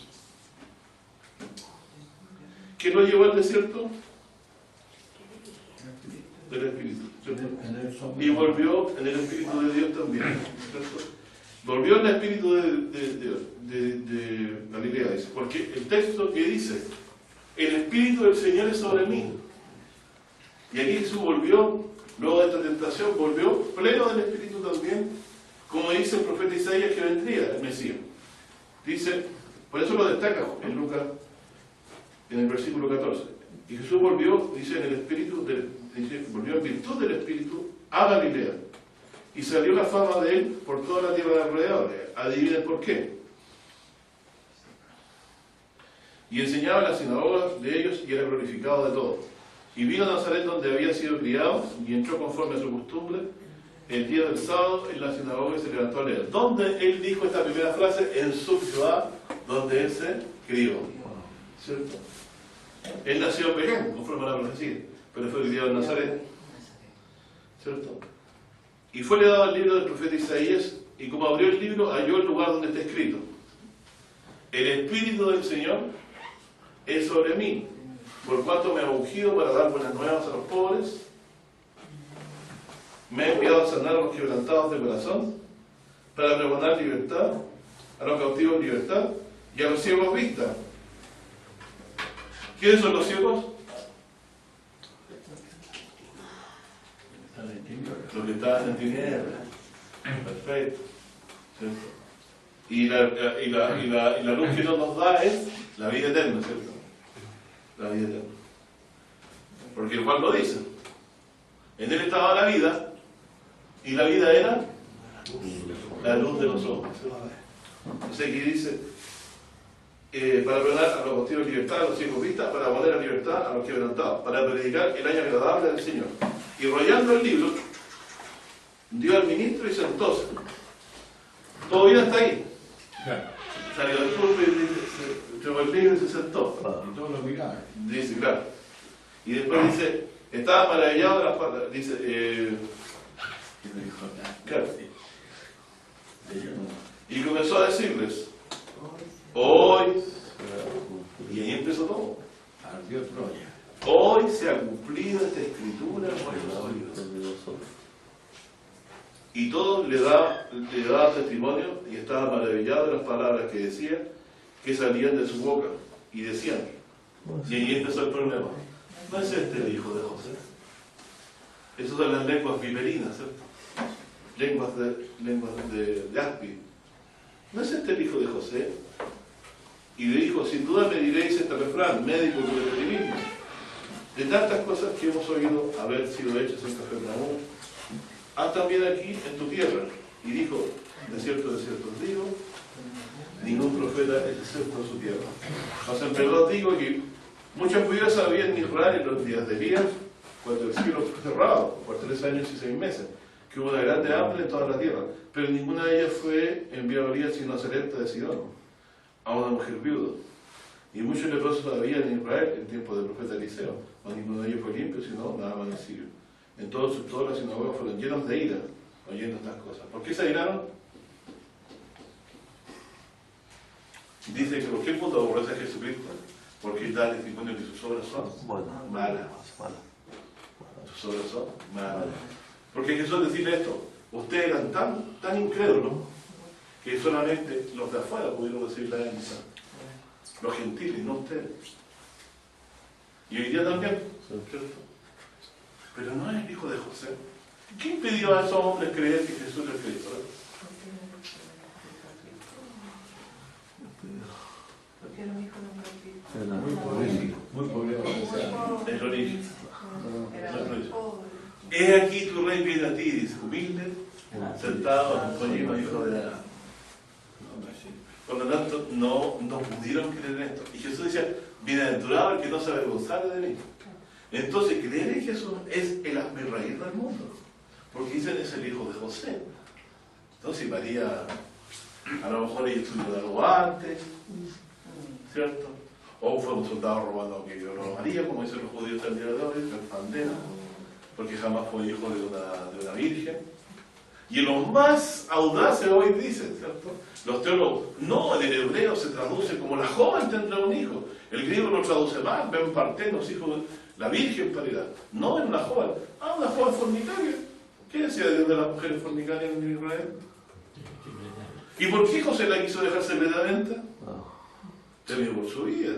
¿Qué lo llevó al desierto? Del Espíritu, ¿cierto? Y volvió en el Espíritu de Dios también, ¿cierto? Volvió en el Espíritu de Galilea, dice, porque el texto que dice, el Espíritu del Señor es sobre mí. Y aquí Jesús volvió, luego de esta tentación, volvió pleno del Espíritu también, como dice el profeta Isaías que vendría, el Mesías. Dice, por eso lo destaca en Lucas, en el versículo 14. Y Jesús volvió, dice, en el Espíritu, volvió en virtud del Espíritu a Galilea. Y salió la fama de él por toda la tierra de alrededor. Adivinen por qué. Y enseñaba en las sinagogas de ellos y era glorificado de todos. Y vino a Nazaret donde había sido criado y entró conforme a su costumbre el día del sábado en la sinagoga y se levantó a leer. ¿Dónde él dijo esta primera frase? En su ciudad donde él se crió. ¿Cierto? Él nació en Belén, conforme a la profecía, pero fue criado en Nazaret. ¿Cierto? Y fue le dado el libro del profeta Isaías, y como abrió el libro, halló el lugar donde está escrito: el Espíritu del Señor es sobre mí, por cuanto me ha ungido para dar buenas nuevas a los pobres, me ha enviado a sanar a los quebrantados de corazón, para pregonar libertad a los cautivos libertad, y a los ciegos vista. ¿Quiénes son los ciegos? Los que estaban en tinieblas. Perfecto. ¿Cierto? Y la luz que Dios nos da es la vida eterna, ¿cierto? La vida eterna. Porque el Juan lo dice. En él estaba la vida, y la vida era la luz de los hombres. O sea, que dice, para pregonar a los cautivos libertad, a los ciegos vista, para poner la libertad a los quebrantados, para predicar el año agradable del Señor. Y rollando el libro, dio al ministro y sentóse. Todo bien hasta ahí. Salió del púlpito y llevó el libro y se sentó. Y todos lo miraban. Dice, claro. Y después dice, estaba maravillado de las palabras. Dice, claro. Y comenzó a decirles, Hoy, y ahí empezó todo. Ardió Troya. Hoy se ha cumplido esta escritura en nuestros oídos. Y todo le daba testimonio y estaba maravillado de las palabras que decía, que salían de su boca. Y decían, y ahí empezó el problema. ¿No es este el hijo de José? Esas son las lenguas viperinas, ¿cierto? Lenguas de Aspi. ¿No es este el hijo de José? Y le dijo, sin duda me diréis este refrán, médico por el mismo. De tantas cosas que hemos oído haber sido hechas en Capernaúm, haz también aquí en tu tierra. Y dijo, de cierto os digo, ningún profeta es excepto en su tierra. Mas en verdad digo que muchos judíos había en Israel en los días de Elías, cuando el cielo fue cerrado, por 3 años y 6 meses, que hubo una grande hambre en toda la tierra, pero ninguna de ellas fue enviada a Elías sino a Sarepta de Sidón, a una mujer viuda. Y muchos leprosos había en Israel en tiempo del profeta Eliseo, o ninguno de ellos fue limpio, sino nada más sirio. Entonces todas las sinagogas fueron llenas de ira, oyendo estas cosas. ¿Por qué se iraron? Dice que ¿por qué el mundo aborrece a Jesucristo? Porque él da testimonio que sus obras son malas. Sus obras son malas. Porque Jesús decirle esto, ustedes eran tan incrédulos que solamente los de afuera pudieron decir la misa. Los gentiles, no ustedes. Y hoy día también, ¿cierto? Pero no es el hijo de José. ¿Qué impidió a esos hombres creer que Jesús era el Cristo? Porque era un hijo de un Muy pobre. El origen. Era pobre. He aquí tu rey viene a ti, dice, humilde, sentado en un pollino, hijo de Adán. Por lo tanto, no pudieron creer en esto. Y Jesús decía, bienaventurado el que no se avergonzare de mí. Entonces, creer en Jesús es el hazmerreír del mundo. Porque dicen, es el hijo de José. Entonces, María, a lo mejor ella estudió algo antes, ¿cierto? O fue un soldado romano que violó a María, como dicen los judíos del día de hoy, el pandero, porque jamás fue hijo de una virgen. Y en los más audaces hoy dicen, ¿cierto? Los teólogos, no, en el hebreo se traduce como la joven tendrá un hijo. El griego lo traduce mal, ven partenos, hijos de la virgen parirá. No, en una joven. Ah, una joven fornicaria. ¿Qué decía Dios de las mujeres fornicarias en Israel? ¿Y por qué José la quiso dejar secretamente? Temió por su vida.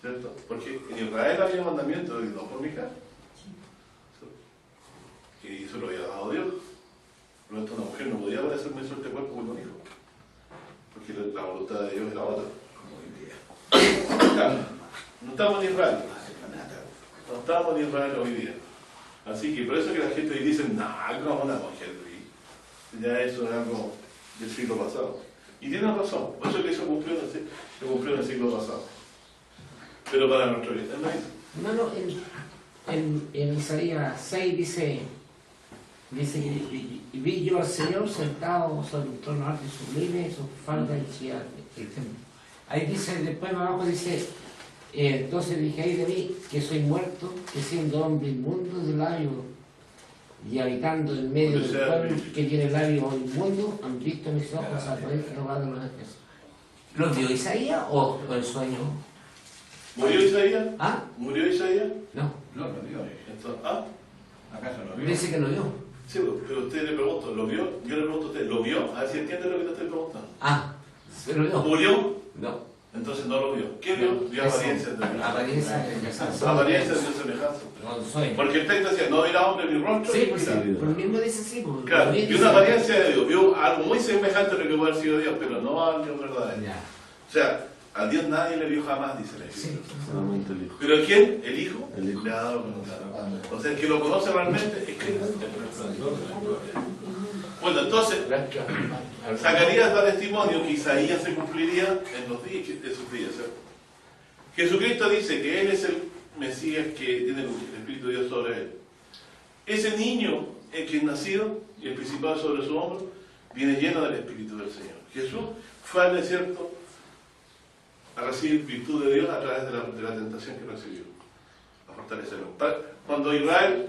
¿Cierto? Porque en Israel había mandamiento de no fornicar. Y eso lo había dado Dios. Por lo tanto, una mujer no podía aparecer muy suerte cuerpo con un hijo. Porque la voluntad de Dios era otra. No estamos en Israel. No estamos en Israel hoy día. Así que por eso que la gente dice, nah, como una mujer. Ya eso es algo del siglo pasado. Y tienen razón. Por eso que eso se cumplió en el siglo pasado. Pero para nuestro bien. Hermano, en Isaías 6 dice, y vi yo al Señor sentado sobre un trono alto y sublime, y su falda henchía el templo. Ahí dice, después abajo dice, entonces dije, ay de mí, que soy muerto, que siendo hombre inmundo de labios, y habitando en medio del pueblo que tiene labios inmundos, han visto mis ojos al rey Jehová de los ejércitos. ¿Lo vio Isaías o el sueño? ¿Murió Isaías? ¿Ah? ¿Murió Isaías? No. No, lo vio. Entonces, ¿ah? ¿Acaso lo vio? Dice que lo vio. Sí, pero usted le pregunto, ¿lo vio? Yo le pregunto a usted, ¿lo vio? A ver si entiende lo que te estoy preguntando. Ah, ¿se lo vio? ¿Murió? No. Entonces no lo vio. ¿Qué vio? Vio apariencias de Dios. Apariencias de semejanza. Apariencias de semejanza. No, sueño. Porque el texto decía, no dirá hombre mi rostro. Sí, pues sí, Mira. por lo mismo dice así. Pues, Claro, también vio dice- una apariencia de Dios, vio algo muy semejante a lo que puede haber sido Dios, pero no al Dios verdadero. Ya. O sea, a Dios nadie le vio jamás, dice la Sí. Escritura. Solamente el hijo. ¿Pero quién? El Hijo. El Hijo. Le ha dado a conocer. O sea, el que lo conoce realmente es Cristo. Bueno, entonces, Zacarías da testimonio que Isaías se cumpliría en los días de sus días, ¿cierto? Jesucristo dice que Él es el Mesías que tiene el Espíritu de Dios sobre Él. Ese niño, el que es nacido y el principal sobre su hombro, viene lleno del Espíritu del Señor. Jesús fue al desierto a recibir virtud de Dios a través de la tentación que recibió, a fortalecerlo. Cuando Israel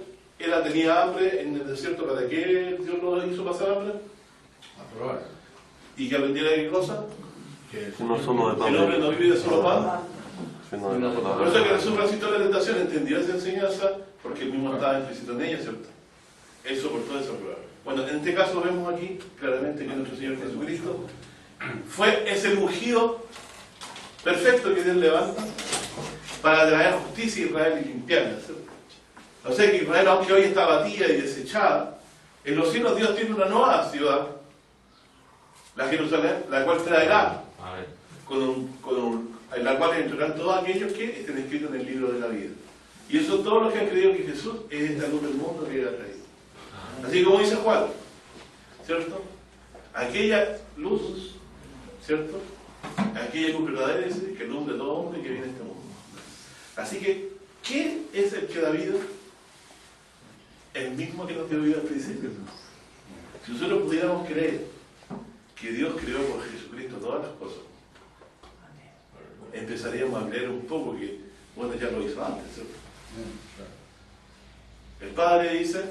tenía hambre en el desierto, ¿para qué Dios lo hizo pasar hambre? A probar. ¿Y que aprendiera qué cosa? Si no solo de El hombre pan, no vive de solo pan. sino de la Por palabra. eso que Jesús recitó la tentación, entendió esa enseñanza, porque él mismo estaba implícito en ella, ¿cierto? Él soportó esa prueba. Bueno, en este caso vemos aquí claramente que nuestro Señor Jesucristo fue ese ungido perfecto que Dios levanta para traer justicia a Israel y limpiarla, ¿cierto? O sea que Israel, aunque hoy está abatida y desechada, en los cielos Dios tiene una nueva ciudad, la Jerusalén, la cual traerá, en la cual entrarán todos aquellos que estén escritos en el libro de la vida. Y eso todos los que han creído que Jesús es esta luz del mundo que Él ha traído. Así como dice Juan, ¿cierto? Aquella luz, ¿cierto? Aquella luz verdadera es que alumbra a todo hombre que viene a este mundo. Así que, ¿qué es el que da vida? El mismo que nos dio vida al principio. Si nosotros pudiéramos creer que Dios creó por Jesucristo todas las cosas, empezaríamos a creer un poco que, bueno, ya lo hizo antes, ¿cierto? El Padre dice,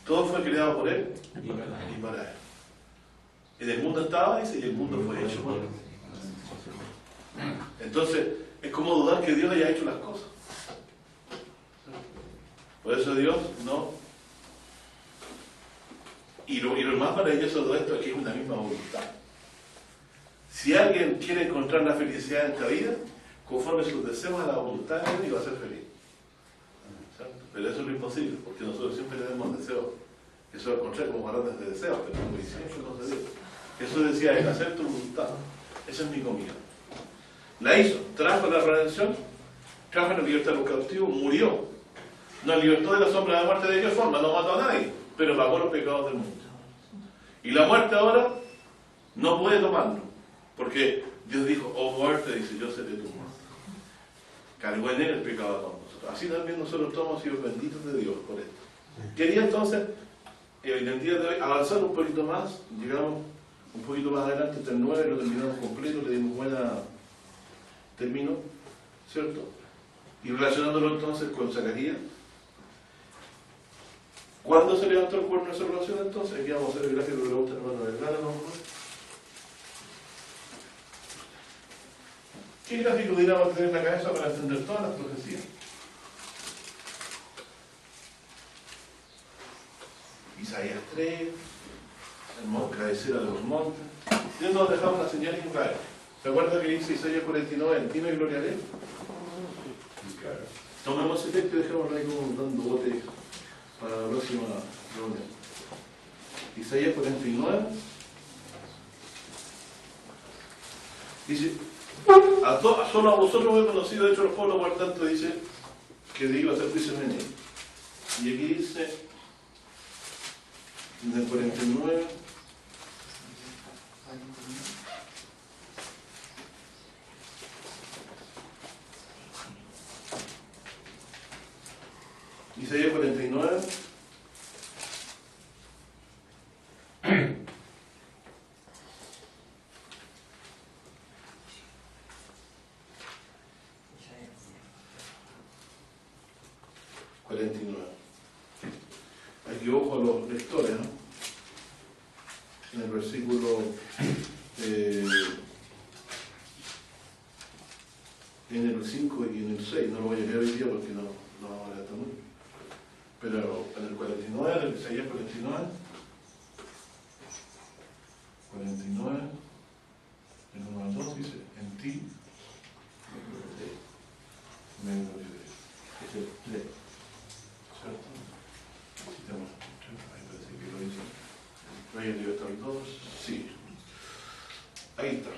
todo fue creado por Él y para Él. En el mundo estaba, dice, y el mundo fue hecho por Él. Entonces, es como dudar que Dios haya hecho las cosas. Por eso Dios no. Y lo más maravilloso de todo esto es que es una misma voluntad. Si alguien quiere encontrar la felicidad en esta vida, conforme sus deseos a la voluntad de Dios, y va a ser feliz. ¿Cierto? Pero eso es lo imposible, porque nosotros siempre tenemos deseos, eso al contrario, como varones de deseos, pero como dice no se dio. Jesús decía, el hacer tu voluntad, esa es mi comida. La hizo, trajo la redención, trajo la libertad de los cautivos, murió. Nos libertó de la sombra de la muerte. ¿De qué forma? No mató a nadie, pero pagó los pecados del mundo. Y la muerte ahora no puede tomarlo, porque Dios dijo, oh muerte, dice, yo seré tu muerte. Cargó en él el pecado de todos nosotros. Así también nosotros todos hemos sido benditos de Dios por esto. Quería entonces, en el día de hoy, avanzar un poquito más. Llegamos un poquito más adelante hasta el 9, lo terminamos completo, le dimos buena término, ¿cierto? Y relacionándolo entonces con Zacarías. ¿Cuándo se levantó el cuerno de salvación entonces? Aquí vamos a hacer el gráfico que le gusta al hermano Vergara, ¿no? ¿Qué gráfico diríamos tener en la cabeza para entender todas las profecías? Isaías 3, el monte cabecera de los montes. Dios nos dejaba una señal en Israel. ¿Se acuerda que dice Isaías 49? ¿Tiene gloria a Él? Tomemos ese texto y dejémoslo ahí como dando bote para la próxima reunión. Isaías 49 dice, solo a vosotros he conocido, de hecho los pueblos, por tanto dice que de iba a ser juicio en él. Y aquí dice en el 49 Isaías 49 49. Aquí ojo a los lectores, ¿no? En el versículo en el 5 y en el 6, no lo voy a leer hoy día porque no vamos a leer tan mucho. Pero en el 49, en el Isaías 49, en el 1 al 2 dice, en ti me gloriaré. Es el 3, ¿cierto? Ahí parece que lo dice. ¿Reyes libertad a todos? Sí. Ahí está.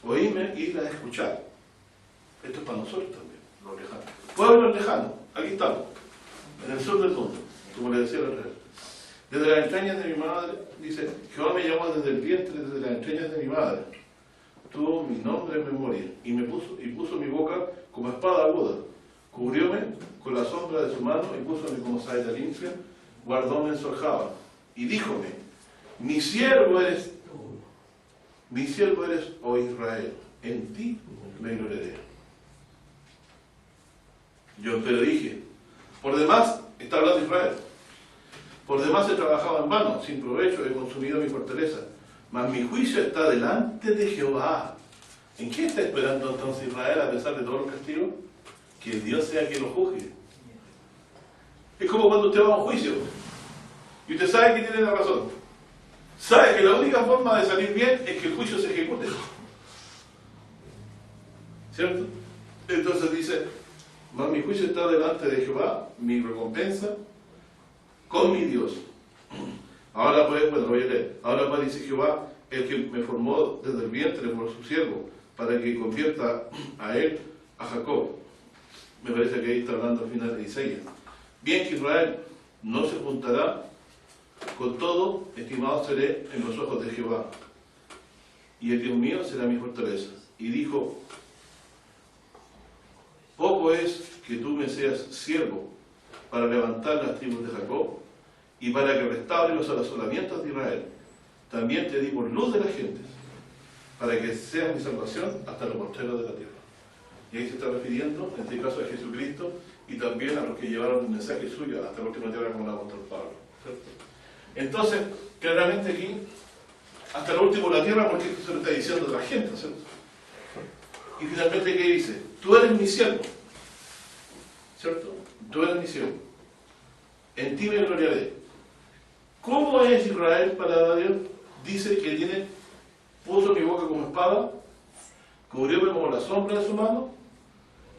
Oíme y la escuchar. Esto es para nosotros también, los lejanos. Pueblos lejanos, aquí estamos, en el sur del mundo, como le decía la real. Desde las entrañas de mi madre, dice, Jehová me llamó desde el vientre, desde las entrañas de mi madre. Tuvo mi nombre en memoria y puso mi boca como espada aguda. Cubrióme con la sombra de su mano y púsome como saeta limpia, guardóme en su aljaba. Y díjome, mi siervo eres, oh Israel, en ti me gloriaré. Yo pero dije, por demás, está hablando Israel, por demás he trabajado en vano, sin provecho, he consumido mi fortaleza, mas mi juicio está delante de Jehová. ¿En qué está esperando entonces Israel a pesar de todos los castigos? Que Dios sea quien lo juzgue. Es como cuando usted va a un juicio y usted sabe que tiene la razón. Sabe que la única forma de salir bien es que el juicio se ejecute. ¿Cierto? Entonces dice, "Mas mi juicio está delante de Jehová, mi recompensa con mi Dios". Ahora pues, bueno, lo voy a leer. Ahora pues dice Jehová, el que me formó desde el vientre por su siervo, para que convierta a él, a Jacob. Me parece que ahí está hablando al final de Isaías. Bien que Israel no se juntará, con todo, estimado seré en los ojos de Jehová, y el Dios mío será mi fortaleza. Y dijo, poco es que tú me seas siervo para levantar las tribus de Jacob y para que restaure los asolamientos de Israel. También te di por luz de las gentes, para que seas mi salvación hasta los postreros de la tierra. Y ahí se está refiriendo, en este caso, a Jesucristo y también a los que llevaron el mensaje suyo hasta la última tierra, como el apóstol Pablo, ¿cierto? Entonces, claramente aquí, hasta lo último de la tierra, porque esto se lo está diciendo a la gente, ¿cierto? Y finalmente, ¿qué dice? Tú eres mi siervo, ¿cierto? Tú eres mi siervo. En ti me gloriaré. ¿Cómo es Israel para Dios? Dice que puso mi boca como espada, cubrióme como la sombra de su mano,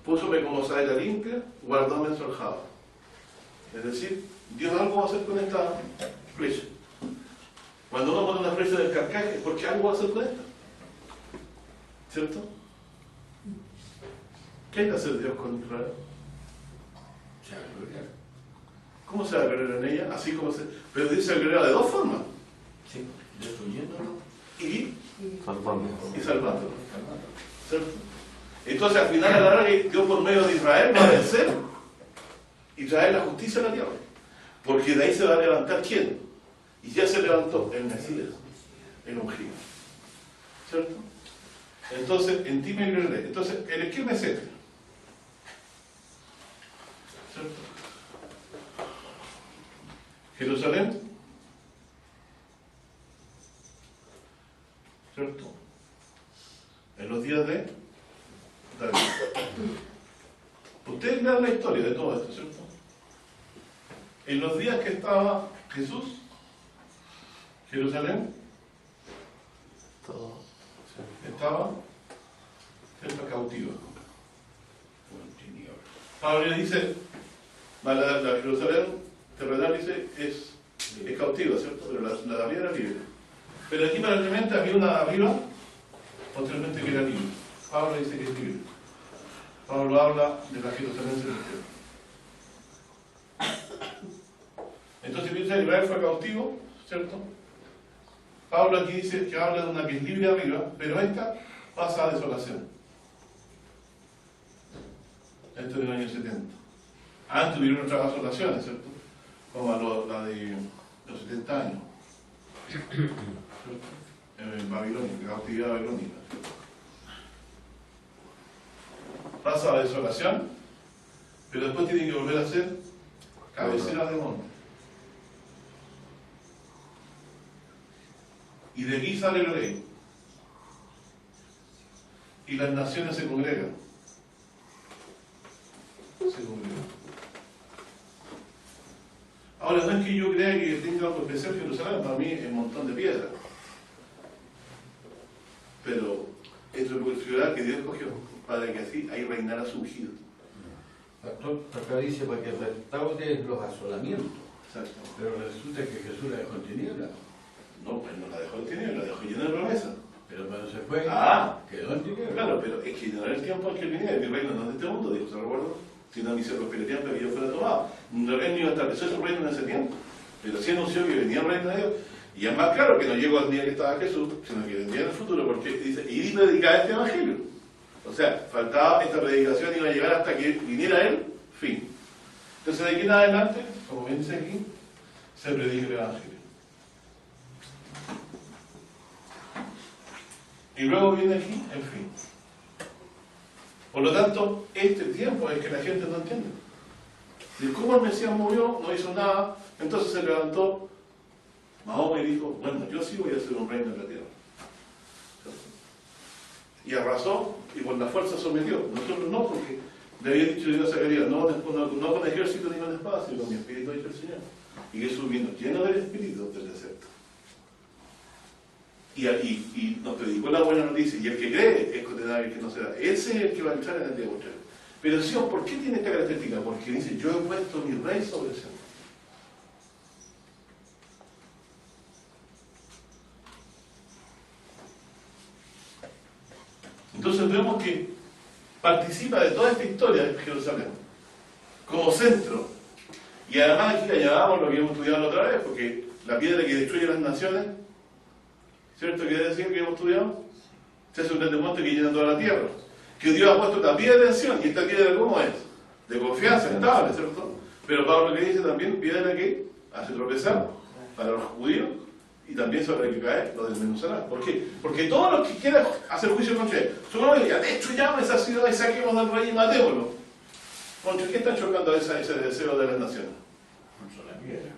púsome como saeta limpia, guardóme en su aljaba. Es decir, Dios algo va a hacer con esta flecha. Cuando uno pone una flecha del carcaje, ¿por qué algo va a hacer con esta? ¿Cierto? ¿Qué hay que hacer Dios con Israel? Se va a gloriar. ¿Cómo se va a gloriar en ella? Así como se... Pero dice se gloriar de dos formas. Sí, destruyéndolo Y Salvando. salvándolo. ¿Cierto? Entonces al final a la hora que Dios por medio de Israel va a vencer, Israel la justicia en la tierra. Porque de ahí se va a levantar ¿quién? Y ya se levantó el Mesías, el ungido. ¿Cierto? Entonces, en ti me gloriaré. Entonces, ¿en qué me centra? ¿Cierto? Jerusalén, ¿cierto? En los días de David. Ustedes lean la historia de todo esto, ¿cierto? En los días que estaba Jesús, Jerusalén Todo. estaba, ¿cierto?, cautiva. Pablo le dice, la Jerusalén terrenal dice es cautiva, ¿cierto? Pero la de arriba era libre. Pero aquí aparentemente había una de arriba, posteriormente que era libre. Pablo dice que es libre. Pablo habla de la Jerusalén celestial. Entonces piensa que Israel fue cautivo, ¿cierto? Pablo aquí dice que habla de una que es libre arriba, pero esta pasa a desolación. Esto es del año 70. Antes hubieron otras asolaciones, ¿cierto? Como la de los 70 años. ¿Cierto? En Babilonia, cautividad babilónica. Pasa a desolación, pero después tiene que volver a ser cabecera de monte. Y de aquí sale la ley. Y las naciones se congregan. Se congregan. Ahora, no es que yo crea que tenga algo especial Jerusalén, para mí es un montón de piedras. Pero es una ciudad que Dios escogió para que así ahí reinara su ungido. Acá dice para que restaure los asolamientos. Exacto. Pero resulta que Jesús la dejó en tiniebla. No, pues no la dejó en tiniebla, la dejó llena de promesa. Pero cuando se fue, quedó en tiniebla. Claro, pero es que no era el tiempo en que viniera, mi reino no es de este mundo, dijo, ¿se recuerda? Si no, mi siervo esperaría para que yo fuera tomado. El reino iba a establecer su reino en ese tiempo, pero sí anunció que venía el reino de Dios. Y es más claro que no llegó al día que estaba Jesús, sino que vendría en el futuro, porque dice, y predicar este evangelio. O sea, faltaba esta predicación, iba a llegar hasta que viniera él, fin. Entonces de aquí en adelante, como bien dice aquí, se predica el evangelio. Y luego viene aquí el fin. Por lo tanto, este tiempo es que la gente no entiende. Y como el Mesías murió, no hizo nada, entonces se levantó Mahoma y dijo, bueno, yo sí voy a hacer un reino en la tierra. y arrasó y con la fuerza sometió. Nosotros no, porque le había dicho Dios a Zacarías, no con ejército ni con espada, sino con mi espíritu, ha dicho el Señor. Y Jesús vino lleno del espíritu del desierto. Y nos predicó la buena noticia, y el que cree es condenado y el que no será. Ese es el que va a entrar en el día postrero. Pero Sion, ¿por qué tiene esta característica? Porque dice, yo he puesto mi rey sobre Sion. Entonces vemos que participa de toda esta historia de Jerusalén como centro. Y además aquí añadamos lo que hemos estudiado la otra vez, porque la piedra que destruye las naciones, ¿cierto? ¿Qué decir que hemos estudiado? Se hace un grande monte que llena toda la tierra. Que Dios ha puesto esta piedra de tensión. ¿Y esta piedra cómo es? De confianza, estable, ¿cierto? Pero Pablo que dice también piedra que hace tropezar para los judíos, y también sobre el que cae lo desmenuzará. ¿Por qué? Porque todos los que quieran hacer juicio contra él, son ya destruyamos esa ciudad y saquemos al rey y matémoslo. ¿Contra qué está chocando ese deseo de las naciones? Contra la piedra.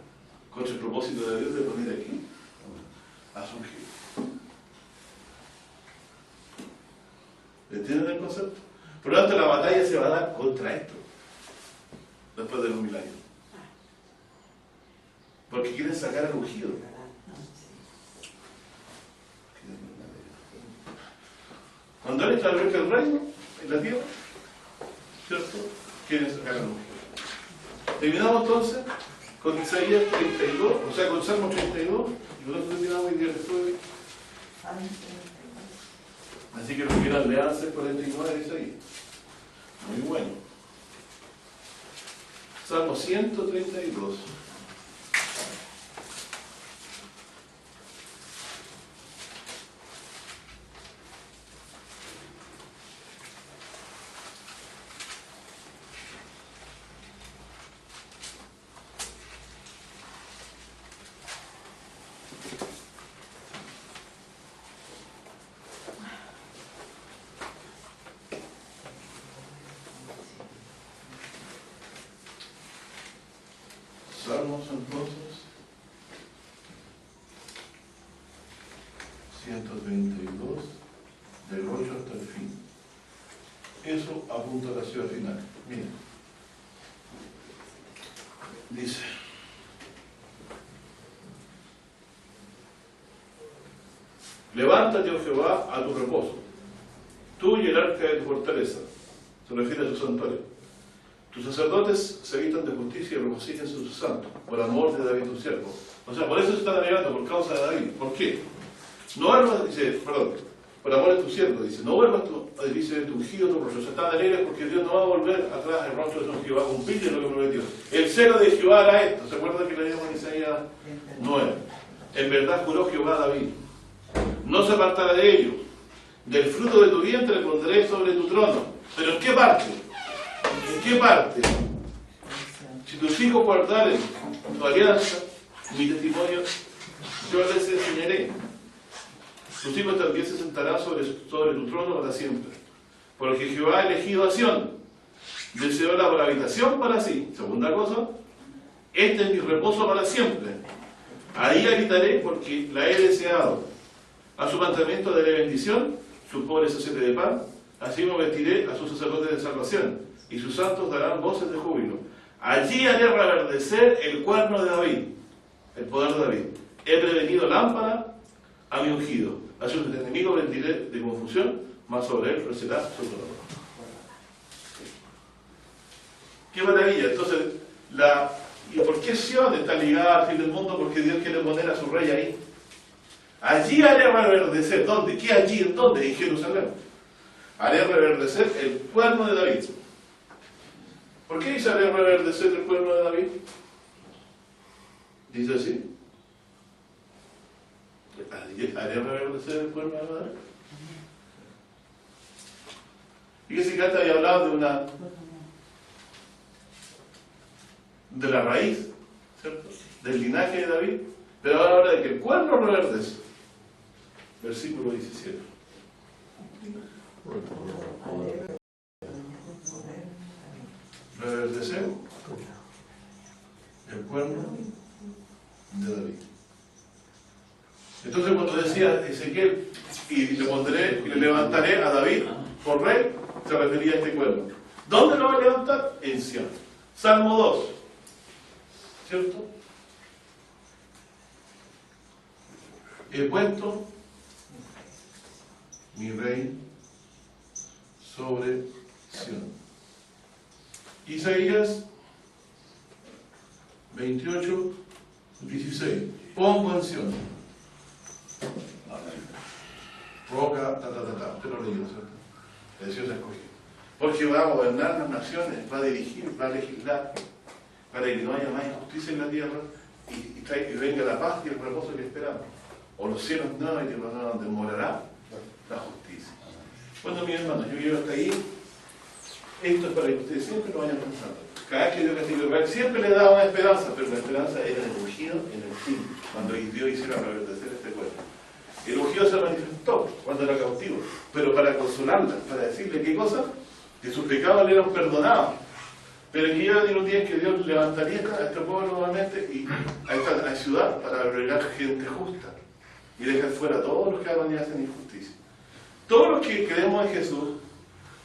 Contra el propósito de Dios de poner aquí a su ungido. ¿Entienden el concepto? Por lo tanto, la batalla se va a dar contra esto, después de los 1000 años. Porque quieren sacar al ungido. Cuando él establece el reino en la tierra, ¿cierto? Quieren sacar al ungido. Terminamos entonces con Isaías 32, o sea, con Salmo 32, y nosotros terminamos hoy día el estudio. Así que los que quieran leerse 49 de Isaías. Muy bueno. Salmo 132. Salmos entonces 132 del 8 hasta el fin. Eso apunta a la ciudad final. Miren, dice: levántate, oh Jehová, a tu reposo, tú y el arca de tu fortaleza. Se refiere a tu santuario. Tus sacerdotes se vistan de justicia y regocíjense en sus santos, por amor de David tu siervo. O sea, por eso se está navegando, por causa de David. ¿Por qué? No vuelvas, dice, perdón, por amor de tu siervo, dice, no vuelvas dice, tu ungido, tu rostro. O sea, están alegres porque Dios no va a volver atrás el rostro de su ungido, va a cumplir lo que prometió. El celo de Jehová hará esto. ¿Se acuerdan que leímos en Isaías 9? En verdad juró Jehová a David, no se apartará de ellos. Del fruto de tu vientre pondré sobre tu trono. ¿Pero en qué parte? ¿En qué parte? Si tus hijos guardaren tu alianza, mi testimonio, yo les enseñaré. Tus hijos también se sentarán sobre tu trono para siempre. Porque Jehová ha elegido a Sión, deseó la habitación para sí. Segunda cosa, este es mi reposo para siempre. Ahí habitaré porque la he deseado. A su mandamiento daré bendición, sus pobres saciaré de pan, así me vestiré a sus sacerdotes de salvación, y sus santos darán voces de júbilo. Allí haré reverdecer el cuerno de David, el poder de David. He prevenido lámpara a mi ungido, a sus enemigos vendiré de confusión, mas sobre él crecerá su dolor. ¡Qué maravilla! Entonces, ¿y por qué Sion está ligada al fin del mundo? Porque Dios quiere poner a su rey ahí. Allí haré reverdecer. ¿Dónde? ¿Qué allí? ¿En dónde? En Jerusalén. Haré reverdecer el cuerno de David. ¿Por qué dice haré reverdecer el cuerno de David? Dice así. ¿Haré reverdecer el cuerno de David? Fíjese que antes había hablado de la raíz, ¿cierto? Del linaje de David, pero ahora habla de que el cuerno reverdece. Versículo 17. Reverdecer el cuerno de David. Entonces, cuando decía Ezequiel, y le pondré, y le levantaré a David por rey, se refería a este cuerno. ¿Dónde lo va a levantar? En Sion. Salmo 2, ¿cierto? He puesto mi rey sobre Sion. Isaías 28, 16. Pongo en Sion. Roca, usted lo leyó, ¿cierto? Preciosa escogida. Porque va a gobernar las naciones, va a dirigir, va a legislar, para que no haya más injusticia en la tierra y venga la paz y el reposo que esperamos. O los cielos nuevos y tierra nueva donde morará la justicia. Bueno, mis hermanos, yo llego hasta ahí. Esto es para que ustedes siempre lo vayan pensando. Cada vez que Dios castiga a Israel, siempre le daba una esperanza, pero la esperanza era el ungido en el fin, cuando Dios hiciera reverdecer este pueblo. El ungido se manifestó cuando era cautivo, pero para consolarla, para decirle qué cosa, que sus pecados le eran perdonados. Pero que ya un día que Dios levantaría a este pueblo nuevamente y a esta ciudad para albergar gente justa y dejar fuera a todos los que hagan y hacen injusticia. Todos los que creemos en Jesús,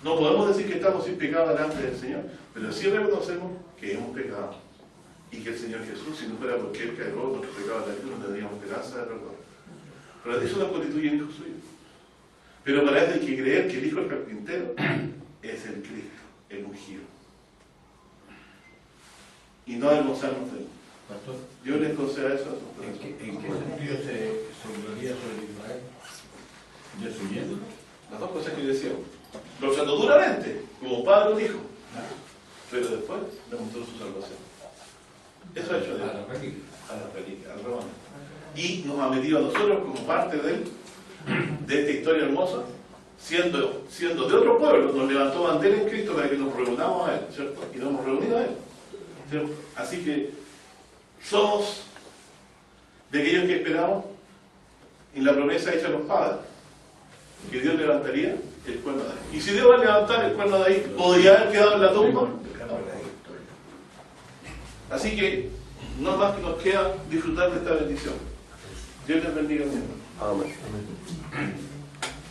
no podemos decir que estamos sin pecado delante del Señor, pero sí reconocemos que hemos pecado y que el Señor Jesús, si no fuera porque Él cargó nuestros pecados en la cruz, no tendríamos esperanza de perdón. Pero eso nos constituye en hijo suyo. Pero para eso hay que creer que el hijo del carpintero es el Cristo, el ungido. Y no avergonzarnos de él. Pastor, Dios les conceda eso a sus ¿en personas. qué sentido se gloria sobre Israel? ¿Destruyendo? Las dos cosas que decíamos. Lo trató duramente, como padre o hijo. Pero después demostró su salvación. Eso ha hecho Dios. A la práctica. A la reliquia, al rebaño. Y nos ha metido a nosotros como parte de esta historia hermosa, siendo de otro pueblo, nos levantó bandera en Cristo para que nos reunamos a Él, ¿cierto? Y nos hemos reunido a Él, ¿cierto? Así que somos de aquellos que esperamos en la promesa hecha a los padres, que Dios levantaría el cuerno de David. Y si Dios va a levantar el cuerno de David, ¿podría haber quedado en la tumba? Así que no más que nos queda disfrutar de esta bendición. Dios les bendiga, mi hermano. Amén.